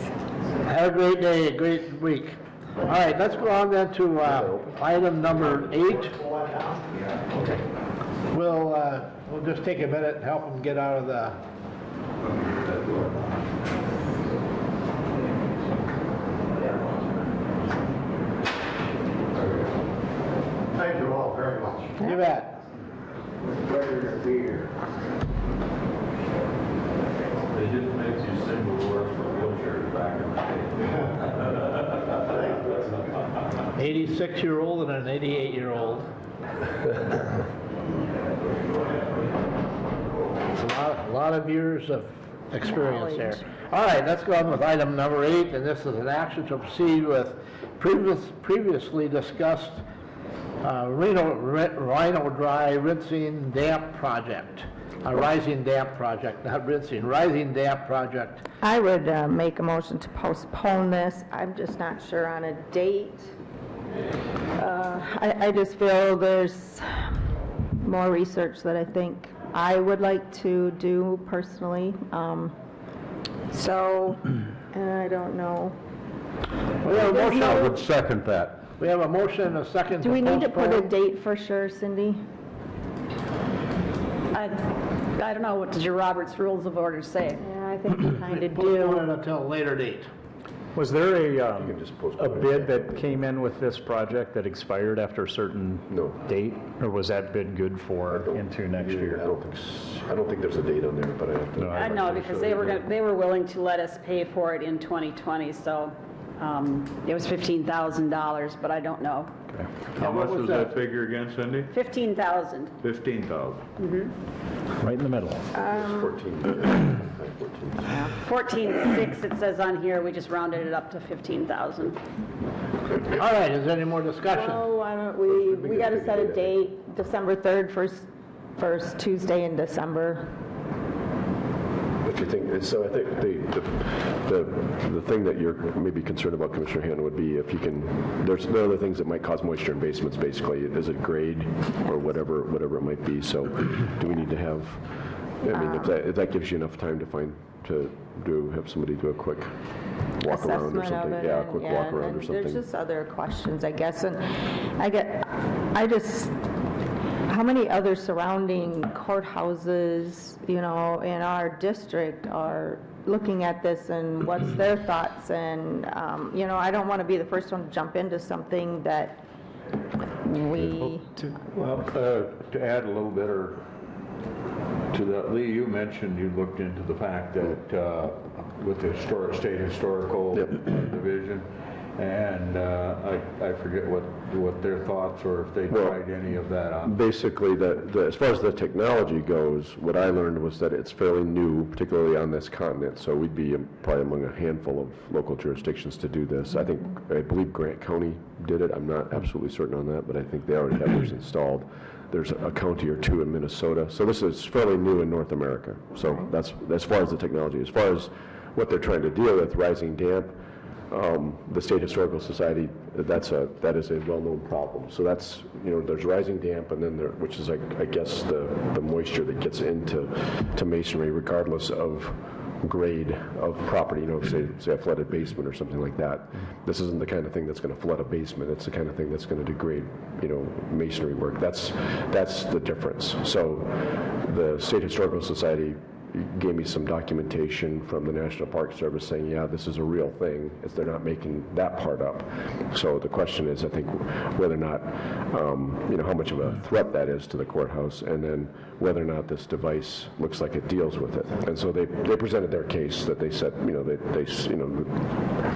Have a great day, a great week. All right, let's go on then to item number 8. We'll just take a minute and help them get out of the... Thank you all very much. You bet. It's a pleasure to be here. They didn't make you single work for wheelchairs back in the day. 86-year-old and an 88-year-old. It's a lot of years of experience there. All right, let's go on with item number 8, and this is an action to proceed with previously discussed Rhino Dry Rinsing Damp Project. A rising damp project, not rinsing, rising damp project. I would make a motion to postpone this. I'm just not sure on a date. I just feel there's more research that I think I would like to do personally. So, I don't know. We have a motion. I would second that. We have a motion and a second to Do we need to put a postpone. date for sure, Cindy? I don't know, what does your Robert's Rules of Order say? Yeah, I think we kind of Postpone do. it until a later date. Was there can just postpone a it. bid that came in with this project that expired after a certain No. date? Or was that bid good for into next year? I don't think there's a date on there, but I have to. No, because they were willing to let us pay for it in 2020, so it was $15,000, but I don't know. How much was that figure again, Cindy? 15,000. 15,000. Right in the middle. 14.6 it says on here, we just rounded it up to 15,000. All right, is there any more discussion? Oh, why don't we got to set a date, December 3rd, first Tuesday in December. If you think, so I think the thing that you're maybe concerned about, Commissioner Hanna, would be if you can, there's no other things that might cause moisture in basements, basically. Is it grade or whatever it might be? So do we need to have, I mean, if that gives you enough time to have somebody do a quick walk around or Assessment of something? it, Yeah, a and- quick yeah, walk and around or then something. There's just other questions, I guess, and I just, how many other surrounding courthouses, in our district are looking at this, and what's their thoughts? And, I don't want to be the first one to jump into something that we, Well, to add a little bit to that, Lee, you mentioned you looked into the fact that with the state historical division, and I forget what their thoughts or if they tried any of that on. Basically, as far as the technology goes, what I learned was that it's fairly new, particularly on this continent. So we'd be probably among a handful of local jurisdictions to do this. I believe Grant County did it. I'm not absolutely certain on that, but I think they already have theirs installed. There's a county or two in Minnesota. So this is fairly new in North America. So that's as far as the technology. As far as what they're trying to deal with, rising damp, the State Historical Society, that is a well-known problem. So that's, there's rising damp, and then which is, I guess, the moisture that gets into masonry, regardless of grade of property, say a flooded basement or something like that. This isn't the kind of thing that's going to flood a basement. It's the kind of thing that's going to degrade, masonry work. That's the difference. So the State Historical Society gave me some documentation from the National Park Service saying, yeah, this is a real thing, as they're not making that part up. So the question is, I think, whether or not, how much of a threat that is to the courthouse, and then whether or not this device looks like it deals with it. And so they presented their case that they said,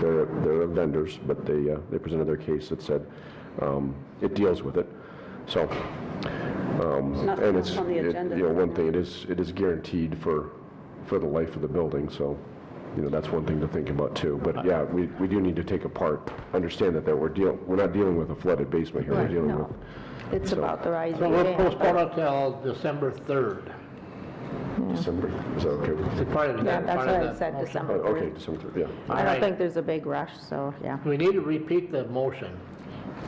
they're vendors, but they presented their case that said it deals with it. So. Nothing And else on the agenda. one thing, it is guaranteed for the life of the building, so, that's one thing to think about too. But yeah, we do need to take apart, understand that we're not dealing with a flooded basement here, we're dealing no, with it's about the rising So we'll damp. postpone it till December 3rd. December, is that okay? It's part of the- Yeah, that's part what of I the said, motion. December Okay, 3rd. December 3rd, yeah. I All don't right. think there's a big rush, so, yeah. We need to repeat the motion.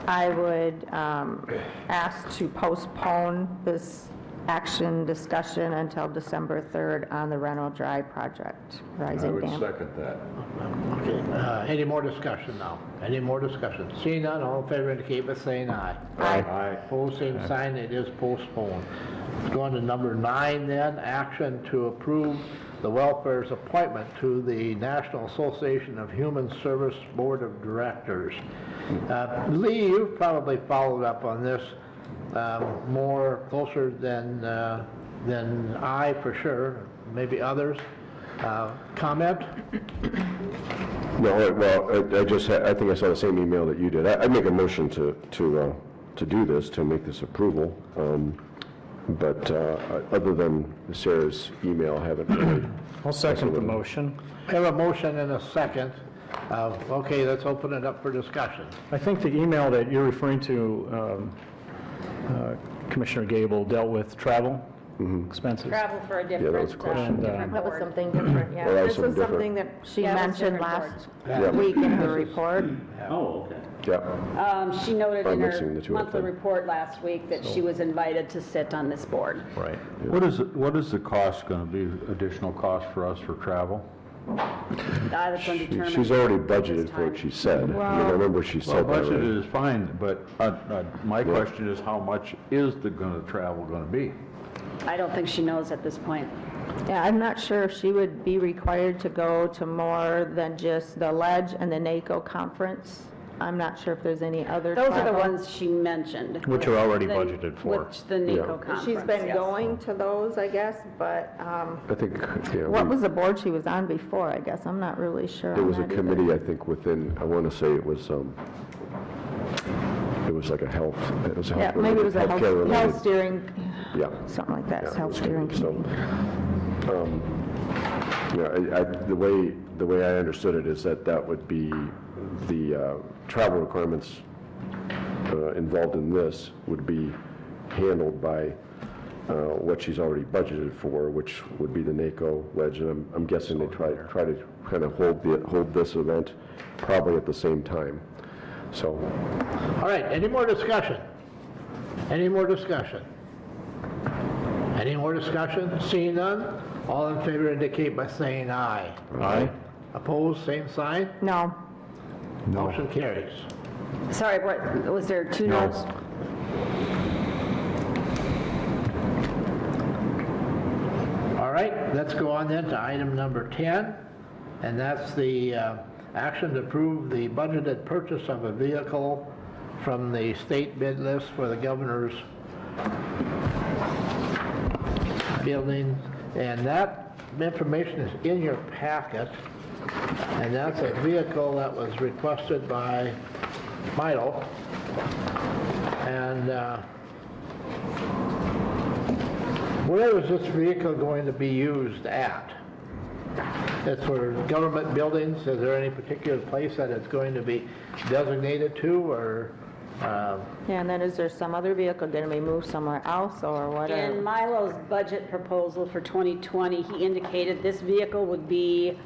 I would ask to postpone this action discussion until December 3rd on the Reno Drive project, I rising would damp. second that. Okay, any more discussion now? Any more discussion? Seeing none, all in favor indicate by saying aye. Aye. Opposed, same sign, it is postponed. Let's go on to number 9 then, action to approve the welfare's appointment to the National Association of Human Service Board of Directors. Lee, you've probably followed up on this more closer than I, for sure, maybe others. Comment? No, well, I think I saw the same email that you did. I'd make a motion to do this, to make this approval. But other than Sarah's email, I haven't really. I'll second the motion. We have a motion and a second. Okay, let's open it up for discussion. I think the email that you're referring to, Commissioner Gable, dealt with travel expenses. Travel for a that was a different, question. different That was board. something different, yeah. Well, that was This was something something that she Yeah, it was mentioned different last Yeah. week in her report. Oh, okay. Yeah, She noted I'm in mixing her the two up monthly then. report last week that she was invited to sit on this board. Right. What is the cost going to be, additional cost for us for travel? That's undetermined. she's already at this budgeted for time. it, she said. I remember she Well, said that. budget right? is fine, but my question is, how much is the travel going to be? I don't think she knows at this point. Yeah, I'm not sure if she would be required to go to more than just the Ledge and the NACO conference. I'm not sure if there's any other Those are the travel. ones she mentioned. Which are already The- budgeted for. Which the NACO conference, She's been yes. going to those, I guess, but I think, yeah, what was the board she was on before, I guess? I'm not really sure there on was a that either. committee, I think, within, I want to say it was like a health, it was a Yeah, health. maybe it was a healthcare health related. steering, Yeah. something like that, Yeah, it health was steering committee, committee. Yeah, the way I understood it is that would be the travel requirements involved in this would be handled by what she's already budgeted for, which would be the NACO Ledge, and I'm guessing they try to kind of hold this event probably at the same time. So, All right, any more discussion? Any more discussion? Any more discussion? Seeing none, all in favor indicate by saying aye. Aye. Opposed, same sign. No, Motion carries. Sorry, what, was there two notes? All right, let's go on then to item number 10, and that's the action to approve the budgeted purchase of a vehicle from the state bid list for the governor's building, and that information is in your packet, and that's a vehicle that was requested by Milo, and where is this vehicle going to be used at? It's for government buildings. Is there any particular place that it's going to be designated to, or? yeah, and then is there some other vehicle going to be moved somewhere else, or what? In Milo's budget proposal for 2020, he indicated this vehicle would be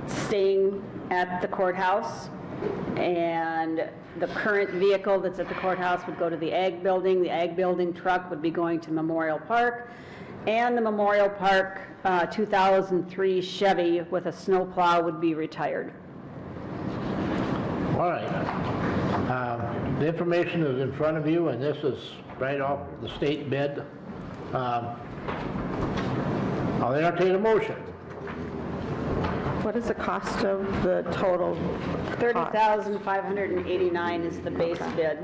staying at the courthouse, and the current vehicle that's at the courthouse would go to the Ag Building. The Ag Building truck would be going to Memorial Park, and the Memorial Park 2003 Chevy with a snowplow would be retired. All right. The information is in front of you, and this is right off the state bid. I'll entertain a motion. What is the cost of the total? $30,589 is the base bid,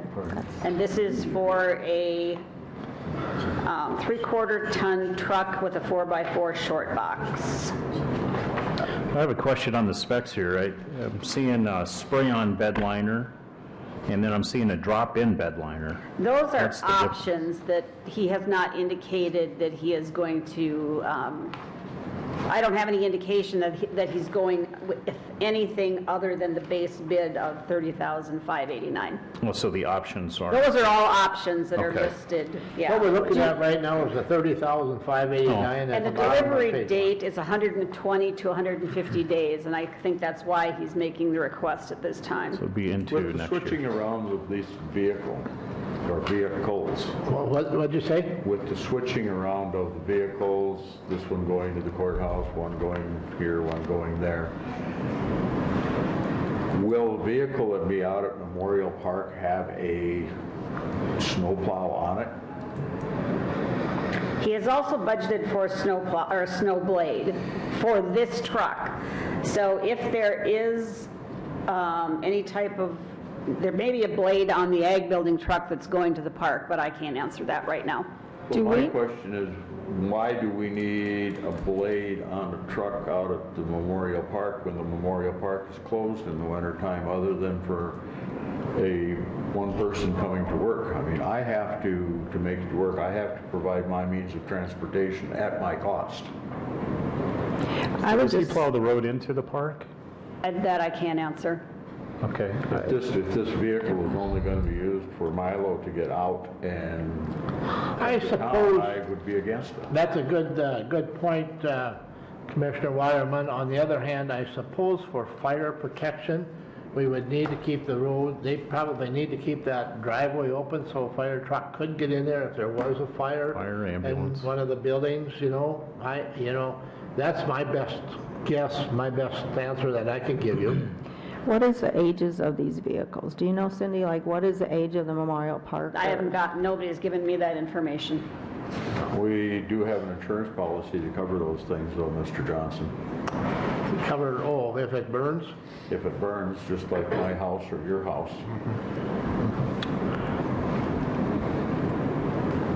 and this is for a 3/4 ton truck with a 4x4 short box. I have a question on the specs here. I'm seeing a spray-on bed liner, and then I'm seeing a drop-in bed liner. Those are What's the diff- options that he has not indicated that he is going to, I don't have any indication that he's going with anything other than the base bid of $30,589. Well, so the options are, Those are all options that are Okay. listed, yeah. What we're looking at right now is the $30,589 at And the the bottom of the delivery page. date is 120 to 150 days, and I think that's why he's making the request at this time. so it'd be into With the next year. switching around of this vehicle, or vehicles, What'd you say? with the switching around of the vehicles, this one going to the courthouse, one going here, one going there, will the vehicle that be out at Memorial Park have a snowplow on it? He has also budgeted for a snowplow, or a snow blade for this truck. So if there is any type of, there may be a blade on the Ag Building truck that's going to the park, but I can't answer that right now. Well, my question is, why do we need a blade on a truck out at the Memorial Park when the Memorial Park is closed in the wintertime, other than for one person coming to work? I mean, I have to make it to work, I have to provide my means of transportation at my cost. I would Does he just, plow the road into the park? That I can't answer. Okay. If this vehicle is only going to be used for Milo to get out and I suppose I would be against it. that's a good point, Commissioner Wireman. On the other hand, I suppose for fire protection, we would need to keep the road, they probably need to keep that driveway open so a fire truck could get in there if there was a fire. Fire, ambulance. In one of the buildings, that's my best guess, my best answer that I can give you. what is the ages of these vehicles? Do you know, Cindy, like, what is the age of the Memorial Park? I haven't nobody's given me that information. We do have an insurance policy to cover those things though, Mr. Johnson. Cover, oh, if it burns? If it burns, just like my house or your house.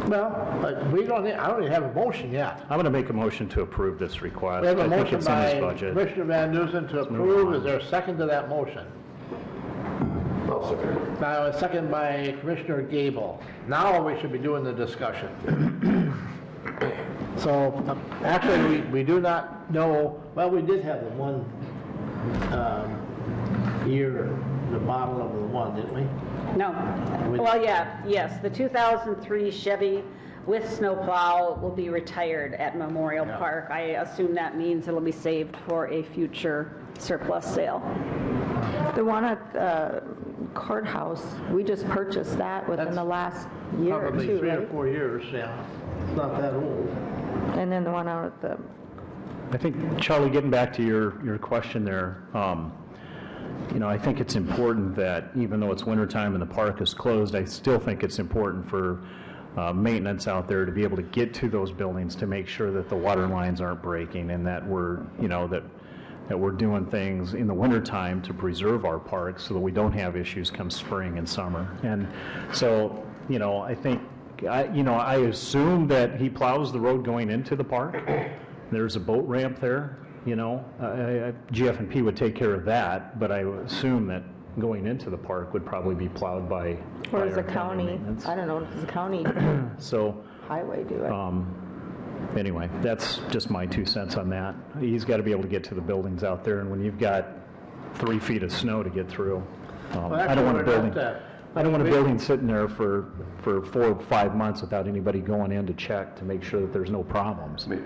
Well, but we don't, I don't even have a motion yet. I'm going to make a motion to approve this request. We have a I think motion it's in his by budget. Commissioner Van Dusen to approve. Is there a second to that motion? I'll second it. Now, a second by Commissioner Gable. Now we should be doing the discussion. So, actually, we do not know, well, we did have the one year, the model of the one, didn't we? No. Well, yeah, yes, the 2003 Chevy with snowplow will be retired at Memorial Park. I assume that means it'll be saved for a future surplus sale. The one at the courthouse, we just purchased that within the last year or Probably two, 3 or right? 4 years, yeah. It's not that old. And then the one out at the, I think, Charlie, getting back to your question there, you know, I think it's important that even though it's wintertime and the park is closed, I still think it's important for maintenance out there to be able to get to those buildings to make sure that the water lines aren't breaking and that we're, you know, that we're doing things in the wintertime to preserve our parks so that we don't have issues come spring and summer. And so, you know, I think, I assume that he plows the road going into the park. There's a boat ramp there, you know. GF&P would take care of that, but I assume that going into the park would probably be plowed by or does our the county, maintenance. I don't know, does the county So, highway do it? anyway, that's just my 2 cents on that. He's got to be able to get to the buildings out there, and when you've got 3 feet of snow to get through, I don't want a building. I don't want a building sitting there for 4 or 5 months without anybody going in to check to make sure that there's no problems. I mean,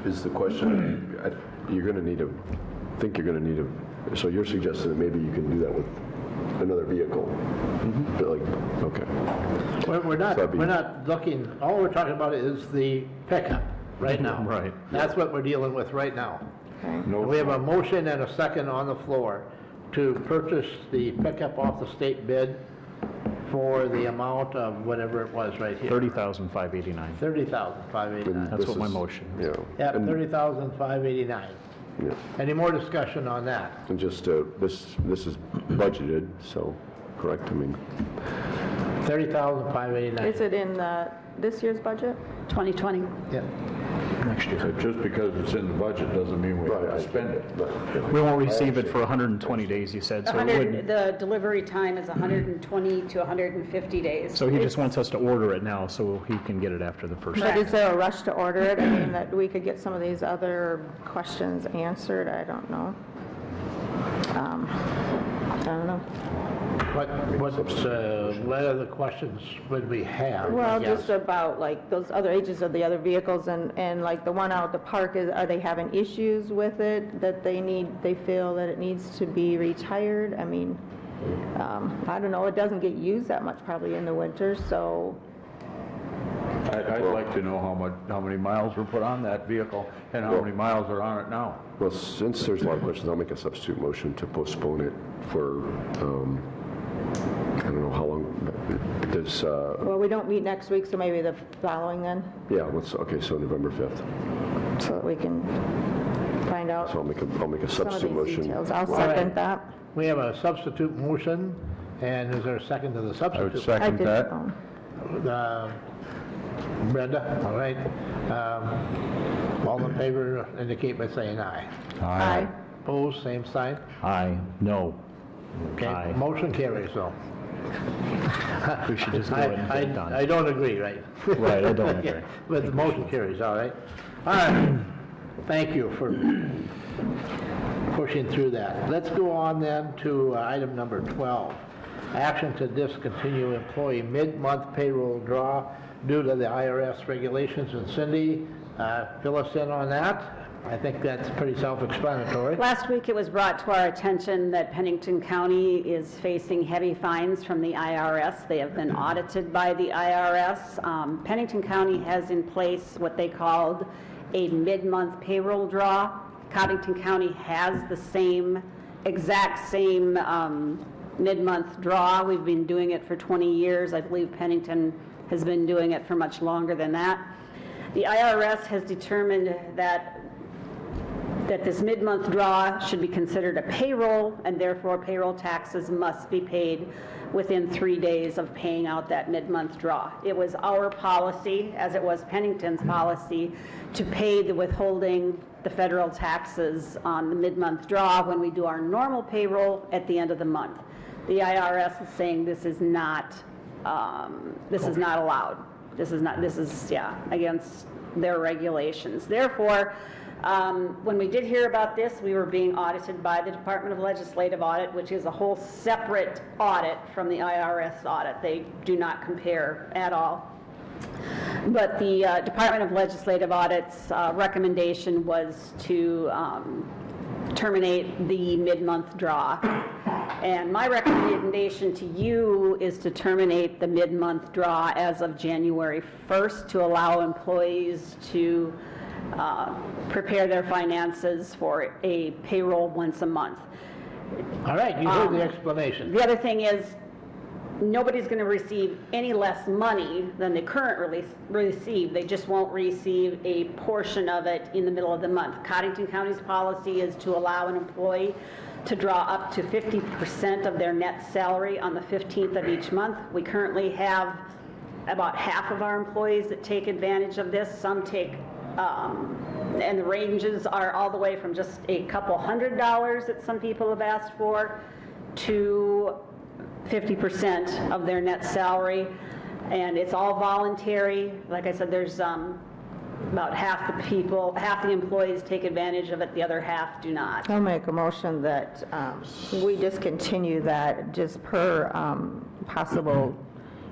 is the question, you're going to need so you're suggesting that maybe you can do that with another vehicle? But like, okay. We're not looking, all we're talking about is the pickup right now. Right. That's what we're dealing with right now. No, We have a motion and a second on the floor to purchase the pickup off the state bid for the amount of whatever it was right here. $30,589. $30,589. That's what my motion is. Yeah. Yep, And- $30,589. yeah. Any more discussion on that? And just, this is budgeted, so, correct? I mean, $30,589. Is it in this year's budget? 2020. Yep. Next year. so just because it's in the budget doesn't mean we have to spend it. We won't receive it for 120 days, you said, so it wouldn't. The delivery time is 120 to 150 days. So he just wants us to order it now so he can get it after the first. But is there a rush to order it? I mean, that we could get some of these other questions answered, I don't know. I don't know. What other questions would we have? I Well, guess? just about like those other ages of the other vehicles and like the one out at the park, are they having issues with it that they feel that it needs to be retired? I mean, I don't know, it doesn't get used that much probably in the winter, so, I'd like to know how many miles were put on that vehicle and how many miles are on it now. well, since there's a lot of questions, I'll make a substitute motion to postpone it for, I don't know how long, does, well, we don't meet next week, so maybe the following then, yeah, okay, so November 5th. so that we can find out So I'll make a some of substitute these motion. details. I'll right. second that. We have a substitute motion, and is there a second to the I would substitute? I second did- that. oh. Brenda, all right. All in favor indicate by saying aye. Aye. Opposed, same sign. Aye, no. Okay, Aye. motion carries, so. We should just go ahead and get it done. I don't agree, right? Right, I don't agree. But the motion carries, all right. All right, thank you for pushing through that. Let's go on then to item number 12. Action to discontinue employee mid-month payroll draw due to the IRS regulations. And Cindy, fill us in on that. I think that's pretty self-explanatory. Last week, it was brought to our attention that Pennington County is facing heavy fines from the IRS. They have been audited by the IRS. Pennington County has in place what they called a mid-month payroll draw. Cottington County has the exact same mid-month draw. We've been doing it for 20 years. I believe Pennington has been doing it for much longer than that. The IRS has determined that this mid-month draw should be considered a payroll, and therefore payroll taxes must be paid within 3 days of paying out that mid-month draw. It was our policy, as it was Pennington's policy, to pay the withholding the federal taxes on the mid-month draw when we do our normal payroll at the end of the month. The IRS is saying this is not allowed. This is against their regulations. Therefore, when we did hear about this, we were being audited by the Department of Legislative Audit, which is a whole separate audit from the IRS audit. They do not compare at all. But the Department of Legislative Audit's recommendation was to terminate the mid-month draw. And my recommendation to you is to terminate the mid-month draw as of January 1st to allow employees to prepare their finances for a payroll once a month. All right, you heard the explanation. The other thing is, nobody's going to receive any less money than they currently receive. They just won't receive a portion of it in the middle of the month. Cottington County's policy is to allow an employee to draw up to 50% of their net salary on the 15th of each month. We currently have about half of our employees that take advantage of this. Some take, and the ranges are all the way from just a couple $100s that some people have asked for to 50% of their net salary, and it's all voluntary. Like I said, there's about half the employees take advantage of it, the other half do not. I'll make a motion that we discontinue that just per possible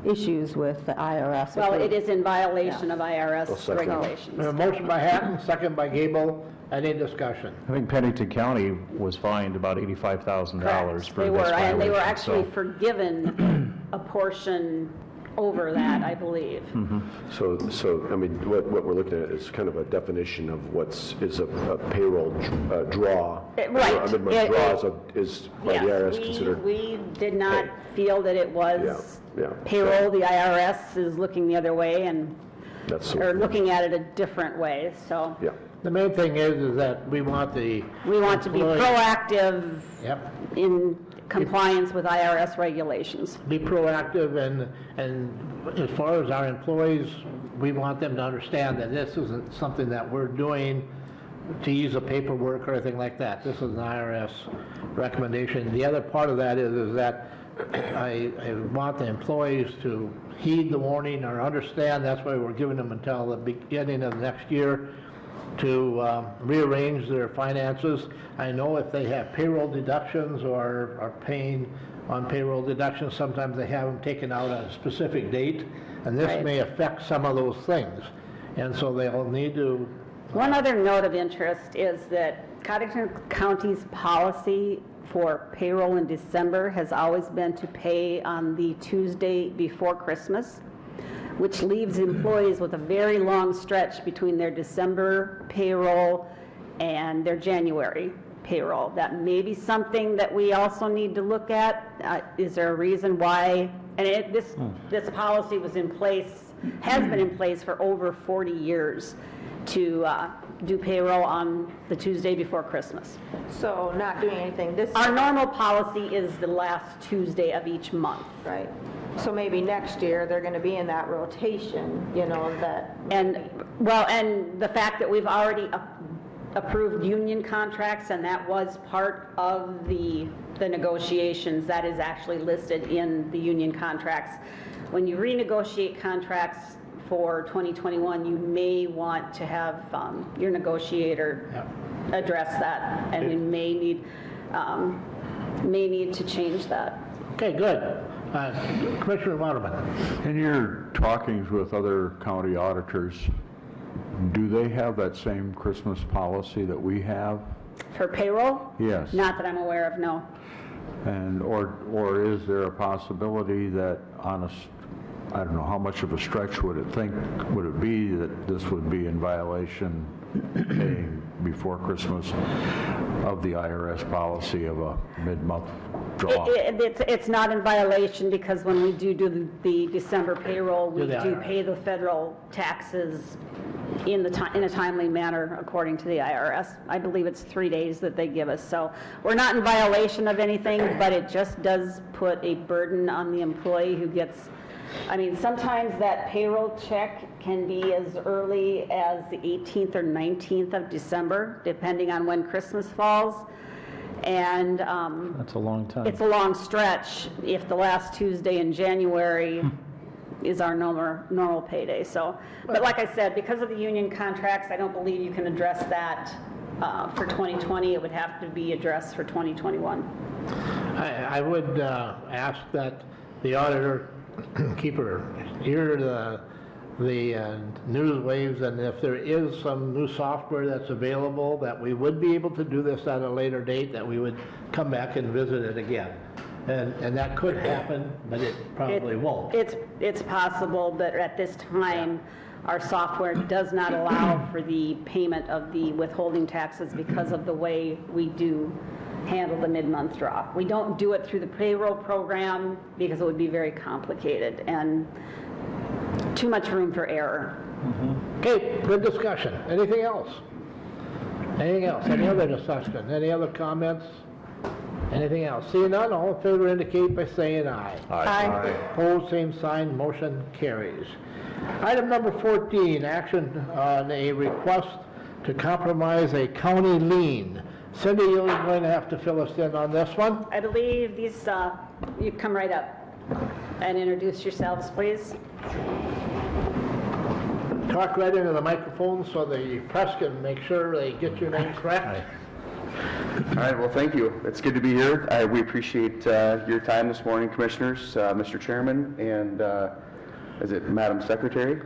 issues with the IRS. Well, it is in violation of IRS second. regulations. A motion by Hatton, second by Gable. Any discussion? I think Pennington County was fined about $85,000 Correct. for They this were, and they were violation, actually so- forgiven a portion over that, I believe. So, I mean, what we're looking at is kind of a definition of is a payroll draw. Right. A mid-month draw is by the Yes, IRS considered. we did not pay. feel that it was Yeah. payroll. The IRS is looking the other way That's or looking at it a different way, so Yeah. The main thing is that we want the... we want to be employee- proactive Yep. in compliance with IRS regulations. Be proactive, and as far as our employees, we want them to understand that this isn't something that we're doing to use a paperwork or anything like that. This is an IRS recommendation. The other part of that is that I want the employees to heed the warning or understand. That's why we're giving them until the beginning of next year to rearrange their finances. I know if they have payroll deductions or are paying on payroll deductions, sometimes they have them taken out at a specific date, and this Right. may affect some of those things. And so they'll need to... One other note of interest is that Cottington County's policy for payroll in December has always been to pay on the Tuesday before Christmas, which leaves employees with a very long stretch between their December payroll and their January payroll. That may be something that we also need to look at. Is there a reason why? And this policy was in place, has been in place for over 40 years to do payroll on the Tuesday before Christmas. So not doing anything this Our year, normal policy is the last Tuesday of each month. right? So maybe next year, they're going to be in that rotation, that... And, well, and the fact that we've already approved union contracts, and that was part of the negotiations, that is actually listed in the union contracts. When you renegotiate contracts for 2021, you may want to have your negotiator address that, and you may need to change that. Okay, good. Commissioner Waterman. In your talkings with other county auditors, do they have that same Christmas policy that we have? For payroll? Yes. Not that I'm aware of, no. And, or is there a possibility that I don't know, how much of a stretch would it be that this would be in violation, paying before Christmas, of the IRS policy of a mid-month draw? It's not in violation, because when we do the December payroll, we Do the do IRS. pay the federal taxes in a timely manner according to the IRS. I believe it's 3 days that they give us. So we're not in violation of anything, but it just does put a burden on the employee who gets, I mean, sometimes that payroll check can be as early as the 18th or 19th of December, depending on when Christmas falls. And That's a long time. it's a long stretch if the last Tuesday in January is our normal payday. So, but like I said, because of the union contracts, I don't believe you can address that for 2020. It would have to be addressed for 2021. I would ask that the auditor keep her ear to the news waves, and if there is some new software that's available, that we would be able to do this at a later date, that we would come back and visit it again. And that could happen, but it probably won't. It's possible, but at this time, our software does not allow for the payment of the withholding taxes because of the way we do handle the mid-month draw. We don't do it through the payroll program because it would be very complicated and too much room for error. Okay, good discussion. Anything else? Anything else? Any other discussion? Any other comments? Anything else? Seeing none, all in favor indicate by saying aye. Aye. Opposed, same sign, motion carries. Item number 14, action on a request to compromise a county lien. Cindy, you're going to have to fill us in on this one. I believe these, you come right up and introduce yourselves, please. Talk right into the microphone so the press can make sure they get your name correct. All right, well, thank you. It's good to be here. We appreciate your time this morning, Commissioners, Mr. Chairman, and is it Madam Secretary?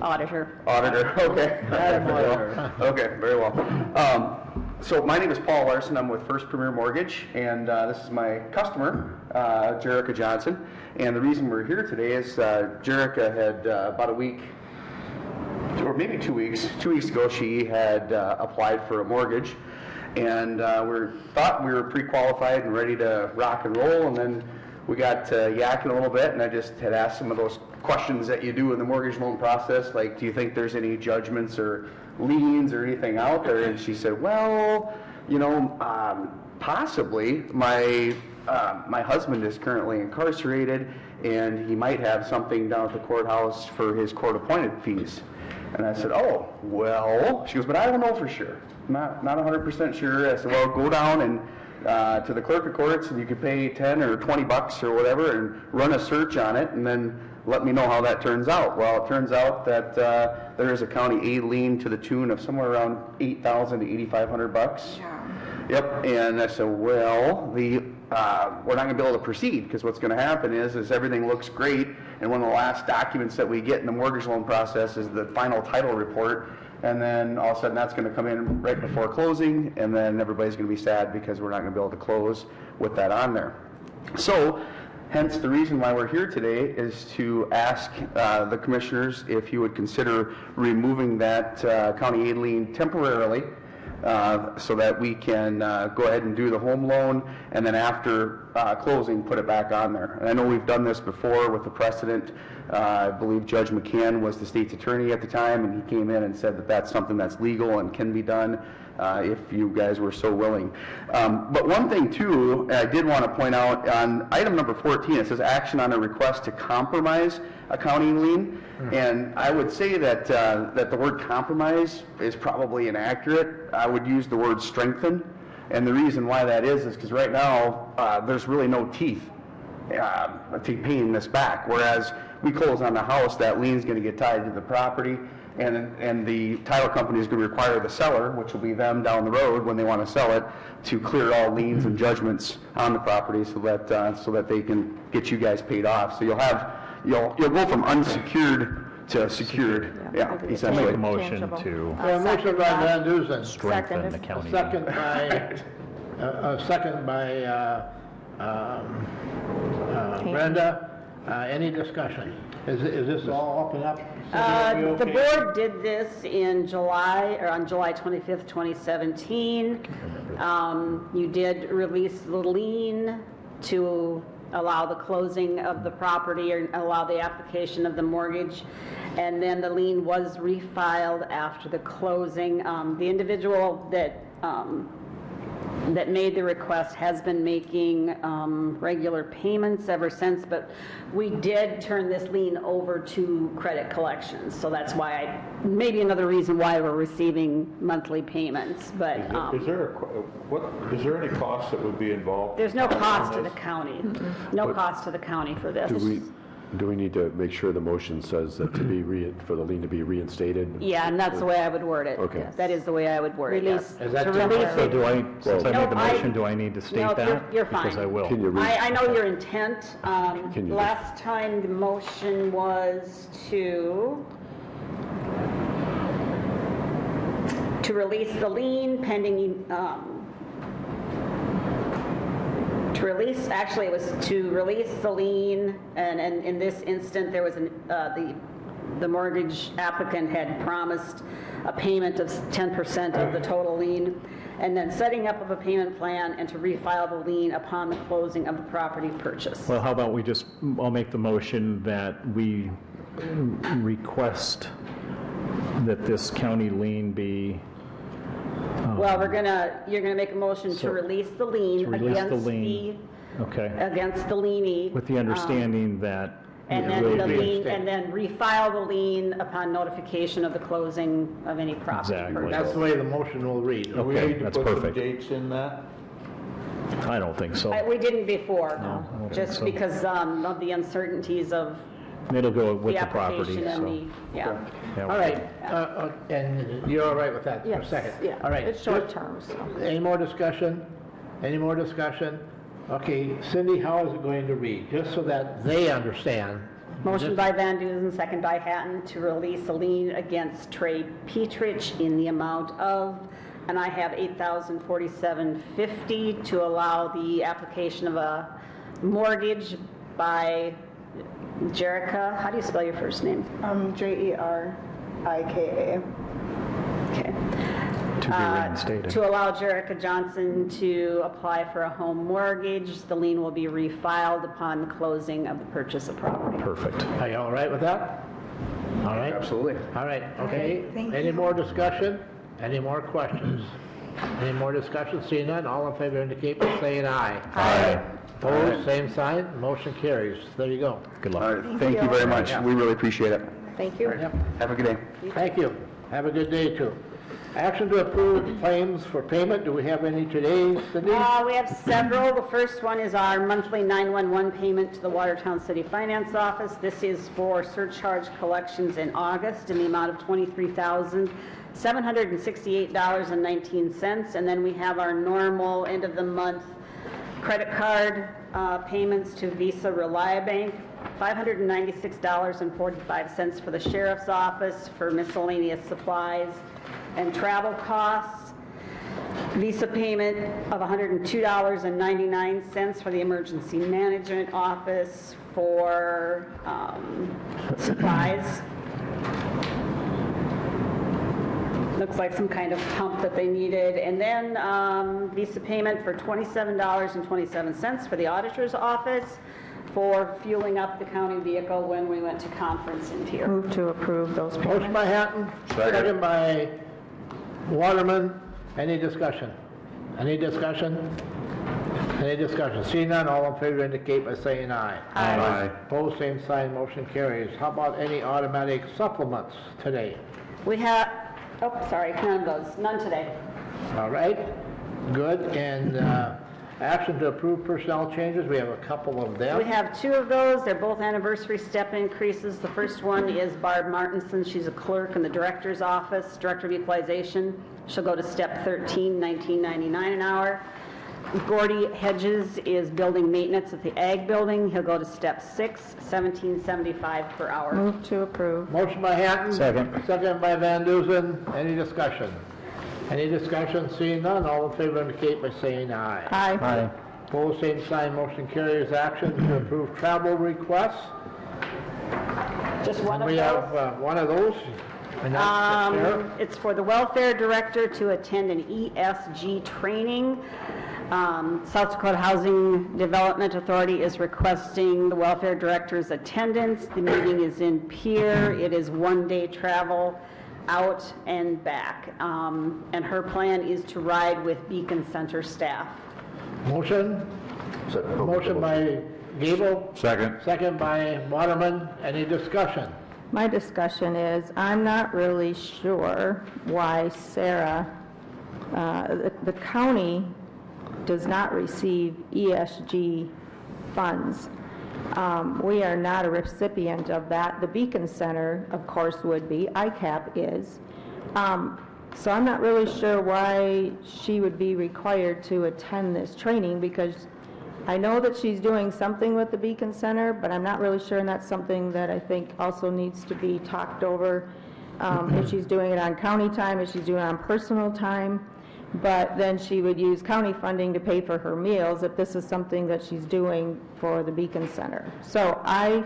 Auditor. Auditor, okay. Madam Auditor. Okay, very well. So my name is Paul Larson. I'm with First Premier Mortgage, and this is my customer, Jerica Johnson. And the reason we're here today is Jerica had about a week, or maybe 2 weeks ago, she had applied for a mortgage. And we thought we were pre-qualified and ready to rock and roll, and then we got yakking a little bit, and I just had asked some of those questions that you do in the mortgage loan process, like, do you think there's any judgments or liens or anything out there? And she said, well, you know, possibly. My husband is currently incarcerated, and he might have something down at the courthouse for his court-appointed fees. And I said, oh, well, she goes, but I don't know for sure. Not 100% sure. I said, well, go down and to the clerk of courts, and you could pay 10 or 20 bucks or whatever and run a search on it, and then let me know how that turns out. Well, it turns out that there is a county aid lien to the tune of somewhere around $8,000 to $8,500. Yep, and I said, well, we're not going to be able to proceed, because what's going to happen is everything looks great, and one of the last documents that we get in the mortgage loan process is the final title report, and then all of a sudden that's going to come in right before closing, and then everybody's going to be sad because we're not going to be able to close with that on there. So, hence the reason why we're here today is to ask the commissioners if you would consider removing that county aid lien temporarily, so that we can go ahead and do the home loan, and then after closing, put it back on there. And I know we've done this before with the precedent. I believe Judge McCann was the state's attorney at the time, and he came in and said that that's something that's legal and can be done if you guys were so willing. But one thing, too, I did want to point out, on item number 14, it says action on a request to compromise a county lien. And I would say that that the word compromise is probably inaccurate. I would use the word strengthen. And the reason why that is because right now there's really no teeth to paying this back. Whereas we close on the house, that lien's going to get tied to the property, and the title company is going to require the seller, which will be them down the road when they want to sell it, to clear all liens and judgments on the property so that they can get you guys paid off. So you'll go from unsecured to secured, yeah, essentially. Make a motion Changeable. to Motion by Van Duzen. strengthen the Second. county. Second by Brenda. Any discussion? Is this all up and up? Cindy, are we The okay? board did this in July, or on July 25th, 2017. You did release the lien to allow the closing of the property or allow the application of the mortgage. And then the lien was refiled after the closing. The individual that made the request has been making regular payments ever since, but we did turn this lien over to credit collections. So that's why maybe another reason why we're receiving monthly payments, but Is there any cost that would be involved? there's no cost to the county. No cost to the county for this. Do we need to make sure the motion says that for the lien to be reinstated? Yeah, and that's the way I would word it. Okay. That is the way I would word it, yes. Is that To too release much? So it. do I, since I made the No, I- motion, do I need to state No, that? you're fine. Because I will. Can you read? I know your intent. Can you- Last time, the motion was to release the lien pending, actually, it was to release the lien, and in this instant, there was the mortgage applicant had promised a payment of 10% of the total lien, and then setting up of a payment plan and to refile the lien upon the closing of the property purchase. Well, how about I'll make the motion that we request that this county lien be, Well, you're gonna make a motion to release the lien to release the against lien. Okay, against the lienee. with the understanding that And it then will the be. lien, and then refile the lien upon notification of the closing of any property Exactly. purchase. That's the way the motion will read. Do we Okay, need to that's put some perfect. dates in that? I don't think so. We didn't before, I don't think just so. because of the uncertainties of It'll go with the the property, application and so. the, yeah. yeah. All right, and you're all right with that for a Yes, second? yeah, All right. it's short term, so. Any more discussion? Any more discussion? Okay, Cindy, how is it going to read? Just so that they understand. Motion by Van Duzen, second by Hatton, to release a lien against Trey Petrich in the amount of, and I have $8,047.50 to allow the application of a mortgage by Jerica. How do you spell your first name? Jerika. Okay. To be reinstated. To allow Jerica Johnson to apply for a home mortgage. The lien will be refiled upon the closing of the purchase of property. Perfect. Are you all right with that? All right? Absolutely. All right, okay. thank Any you. more discussion? Any more questions? Any more discussion? Seeing none, all in favor indicate by saying aye. Aye. Opposed, same sign, motion carries. There you go. Good All luck. right, thank you very much. We really appreciate it. Thank you. Yep. Have a good day. Thank you. Have a good day, too. Action to approve claims for payment. Do we have any today, Cindy? We have several. The first one is our monthly 911 payment to the Watertown City Finance Office. This is for surcharge collections in August in the amount of $23,768.19. And then we have our normal end of the month credit card payments to Visa Reliabank, $596.45 for the sheriff's office for miscellaneous supplies and travel costs. Visa payment of $102.99 for the emergency management office for supplies. Looks like some kind of pump that they needed. And then Visa payment for $27.27 for the auditor's office for fueling up the county vehicle when we went to conference in Tier. Move to approve those Motion payments. by Hatton, second by Waterman. Any discussion? Any discussion? Any discussion? Seeing none, all in favor indicate by saying aye. Aye. Opposed, same sign, motion carries. How about any automatic supplements today? We have, oh, sorry, none of those, none today. All right, good. And action to approve personnel changes, we have a couple of them. We have two of those. They're both anniversary step increases. The first one is Barb Martinson. She's a clerk in the director's office, director of equalization. She'll go to step 13, $19.99 an hour. Gordy Hedges is building maintenance at the Ag Building. He'll go to step 6, $17.75 per hour. Move to approve. Motion by Hatton. Second. Second by Van Duzen. Any discussion? Any discussion? Seeing none, all in favor indicate by saying aye. Aye. Aye. Opposed, same sign, motion carries. Action to approve travel requests. Just one of We those. have one of those. And that's the sheriff. It's for the welfare director to attend an ESG training. South Dakota Housing Development Authority is requesting the welfare director's attendance. The meeting is in Pierre. It is one-day travel out and back. And her plan is to ride with Beacon Center staff. Motion? Motion by Gable. Second. Second by Waterman. Any discussion? My discussion is, I'm not really sure why Sarah, the county does not receive ESG funds. We are not a recipient of that. The Beacon Center, of course, would be. ICAP is. So I'm not really sure why she would be required to attend this training, because I know that she's doing something with the Beacon Center, but I'm not really sure, and that's something that I think also needs to be talked over. If she's doing it on county time, if she's doing it on personal time, but then she would use county funding to pay for her meals if this is something that she's doing for the Beacon Center. So I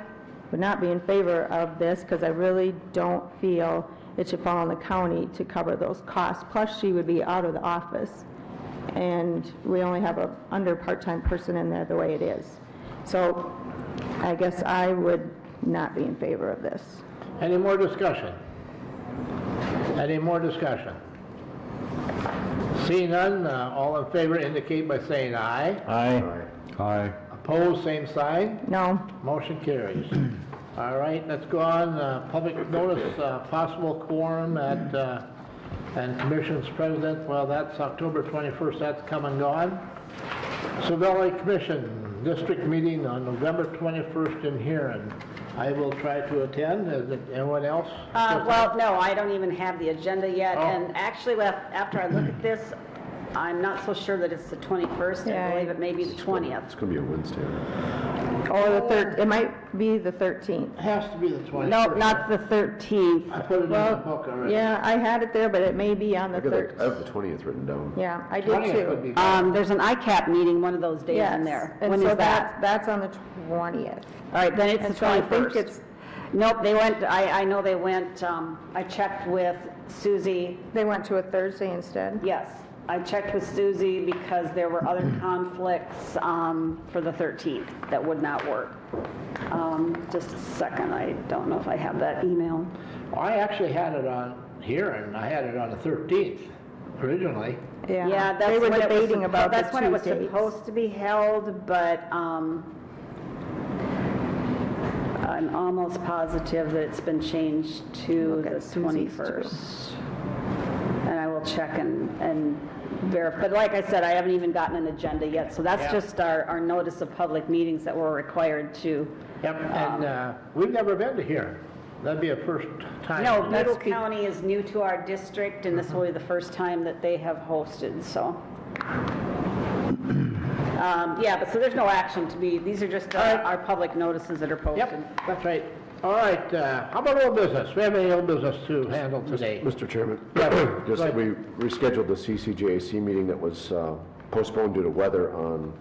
would not be in favor of this, because I really don't feel it should fall on the county to cover those costs. Plus, she would be out of the office, and we only have a under part-time person in there the way it is. So I guess I would not be in favor of this. Any more discussion? Any more discussion? Seeing none, all in favor indicate by saying aye. Aye. Aye. Opposed, same sign. No? Motion carries. All right, let's go on. Public notice, possible quorum at, and commission's president, well, that's October 21st, that's come and gone. Sioux Valley Commission District Meeting on November 21st in Huron. I will try to attend. Is it anyone else? Well, no, I don't even have the agenda yet, Oh. and actually, after I look at this, I'm not so sure that it's the 21st, Yeah. I believe it may be the 20th. It's going to be a Wednesday. Or the it might be the 13th. It has to be the 21st. No, not the 13th. I put it in the book already. Yeah, I had it there, but it may be on the I have 13th. the 20th written down. Yeah, I did 20th would too. be good. There's an ICAP meeting one of those days Yes. in there. And When so is that? that's on the 20th. All right, then it's And the so I think 21st. it's, Nope, they went, I know they went, I checked with Susie. they went to a Thursday instead. Yes, I checked with Susie because there were other conflicts for the 13th that would not work. Just a second, I don't know if I have that email. I actually had it on here, and I had it on the 13th originally. Yeah, They were when it was debating about the That's when it was two dates. supposed to be held, but I'm almost positive that it's been changed to Look the at Susie's too. 21st. And I will check and verify, but like I said, I haven't even gotten an agenda yet, so that's Yeah. just our notice of public meetings that we're required to. Yep, and we've never been to here. That'd be a first time. No, That's Middle be- County is new to our district, and this will be the first time that they have hosted, so. Yeah, but so there's no action to be, these are just our public notices that are posted. Yep, that's right. All right, how about old business? We have any old business to handle today? Mr. Chairman, Yeah, just go ahead. we rescheduled the CCJAC meeting that was postponed due to weather on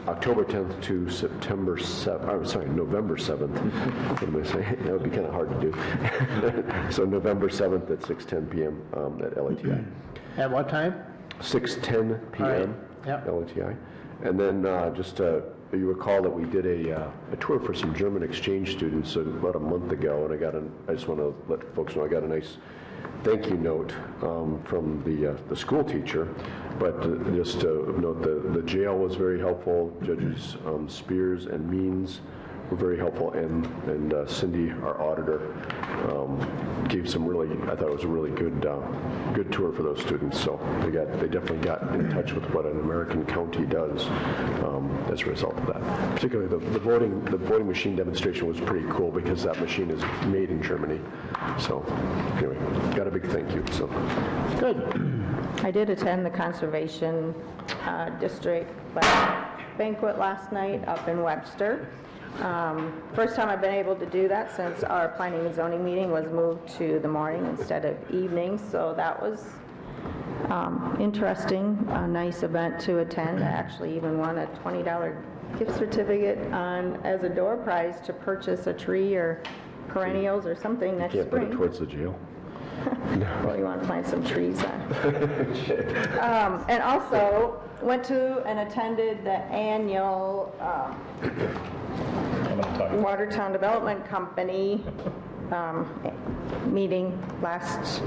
October 10th to September 7th, I'm sorry, November 7th. What am I saying? That would be kind of hard to do. So November 7th at 6:10 PM at LATI. At what time? 6:10 All right, PM, yep. LATI. And then you recall that we did a tour for some German exchange students about a month ago, and I just want to let folks know I got a nice thank you note from the school teacher, but just to note the jail was very helpful. Judges Spears and Means were very helpful, and Cindy, our auditor, gave some really, I thought it was a really good tour for those students. So they definitely got in touch with what an American county does as a result of that. Particularly the voting machine demonstration was pretty cool because that machine is made in Germany. So anyway, got a big thank you. So Good. I did attend the Conservation District banquet last night up in Webster. First time I've been able to do that since our planning and zoning meeting was moved to the morning instead of evening, so that was interesting, a nice event to attend. I actually even won a $20 gift certificate as a door prize to purchase a tree or perennials or something next can't put it spring. towards the jail. Well, you want to plant some trees then. And also went to and attended the annual Watertown Development Company meeting last,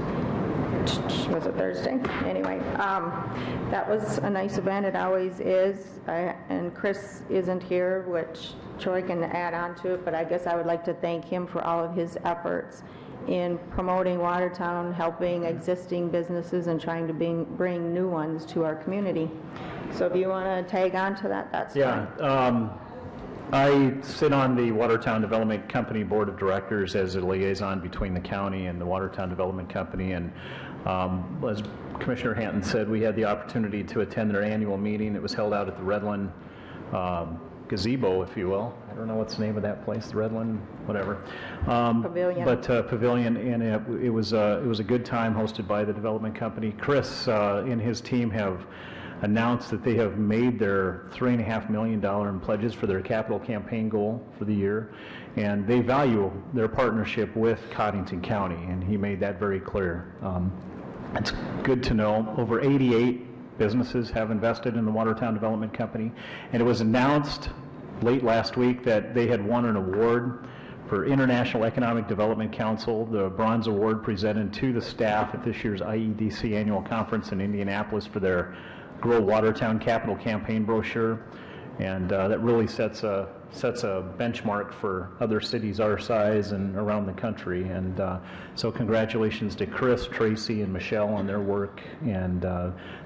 was it Thursday? Anyway, that was a nice event. It always is. And Chris isn't here, which Troy can add on to it, but I guess I would like to thank him for all of his efforts in promoting Watertown, helping existing businesses, and trying to bring new ones to our community. So if you want to tag on to that, that's fine. Yeah. I sit on the Watertown Development Company Board of Directors as a liaison between the county and the Watertown Development Company. And as Commissioner Hanton said, we had the opportunity to attend their annual meeting. It was held out at the Redland gazebo, if you will. I don't know what's the name of that place, the Redland, whatever. Pavilion. But pavilion, and it was a good time hosted by the development company. Chris and his team have announced that they have made their $3.5 million in pledges for their capital campaign goal for the year, and they value their partnership with Cottington County, and he made that very clear. It's good to know. Over 88 businesses have invested in the Watertown Development Company, and it was announced late last week that they had won an award for International Economic Development Council, the Bronze Award presented to the staff at this year's IEDC annual conference in Indianapolis for their Grow Watertown Capital Campaign brochure, and that really sets a benchmark for other cities our size and around the country. And so congratulations to Chris, Tracy, and Michelle on their work, and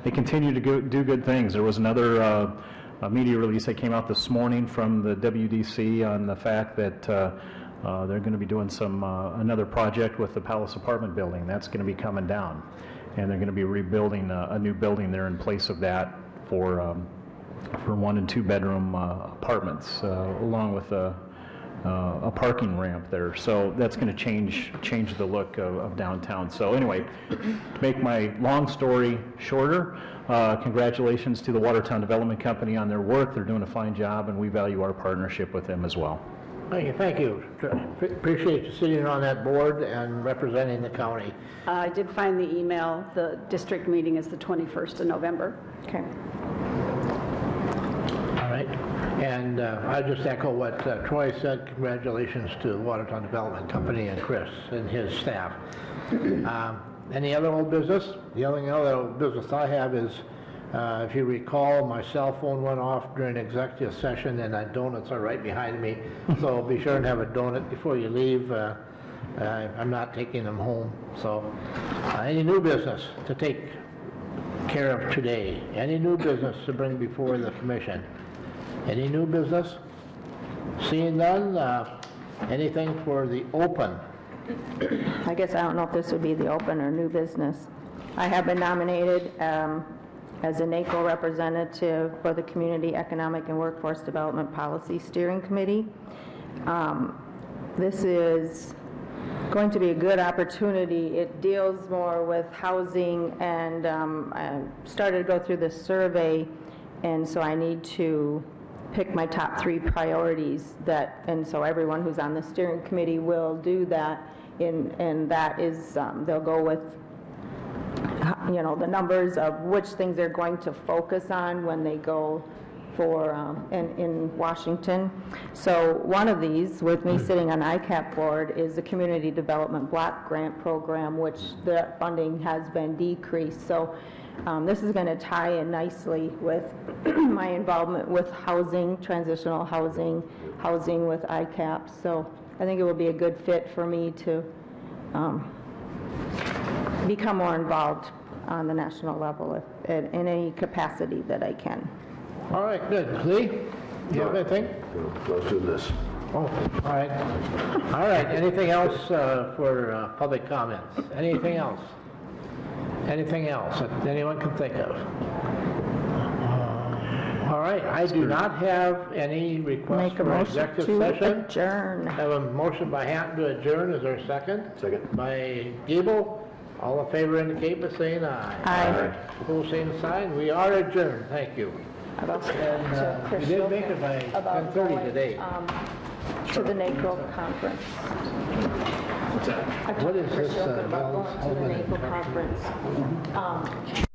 they continue to do good things. There was another a media release that came out this morning from the WDC on the fact that they're going to be doing another project with the Palace apartment building. That's going to be coming down, and they're going to be rebuilding a new building there in place of that for 1 and 2 bedroom apartments, along with a parking ramp there. So that's going to change the look of downtown. So anyway, to make my long story shorter, congratulations to the Watertown Development Company on their work. They're doing a fine job, and we value our partnership with them as well. Thank you. Appreciate you sitting on that board and representing the county. I did find the email. The district meeting is the 21st of November. Okay. All right. And I just echo what Troy said. Congratulations to the Watertown Development Company and Chris and his staff. Any other old business? The only other old business I have is, if you recall, my cell phone went off during executive session, and donuts are right behind me. So be sure and have a donut before you leave. I'm not taking them home. So any new business to take care of today? Any new business to bring before the commission? Any new business? Seeing none, anything for the open? I guess I don't know if this would be the open or new business. I have been nominated as a NACO representative for the Community Economic and Workforce Development Policy Steering Committee. This is going to be a good opportunity. It deals more with housing, and I started to go through this survey, and so I need to pick my top 3 priorities and so everyone who's on the steering committee will do that, and that is, they'll go with the numbers of which things they're going to focus on when they go for in Washington. So one of these, with me sitting on ICAP board, is the Community Development Block Grant Program, which the funding has been decreased. So this is going to tie in nicely with my involvement with housing, transitional housing with ICAP. So I think it will be a good fit for me to become more involved on the national level in any capacity that I can. All right, good. Lee, you have anything? Let's do this. Oh, all right. All right, anything else for public comments? Anything else? Anything else that anyone can think of? All right, I do not have any requests Make a for motion executive to session. adjourn. I have a motion by Hatton to adjourn. Is there a second? Second. By Gable. All in favor indicate by saying aye. Aye. Opposed, same sign. We are adjourned. Thank you. About And we did make it by 10:30 today. to the NACO conference. What is this, About Wells going to the Homan NACO conference.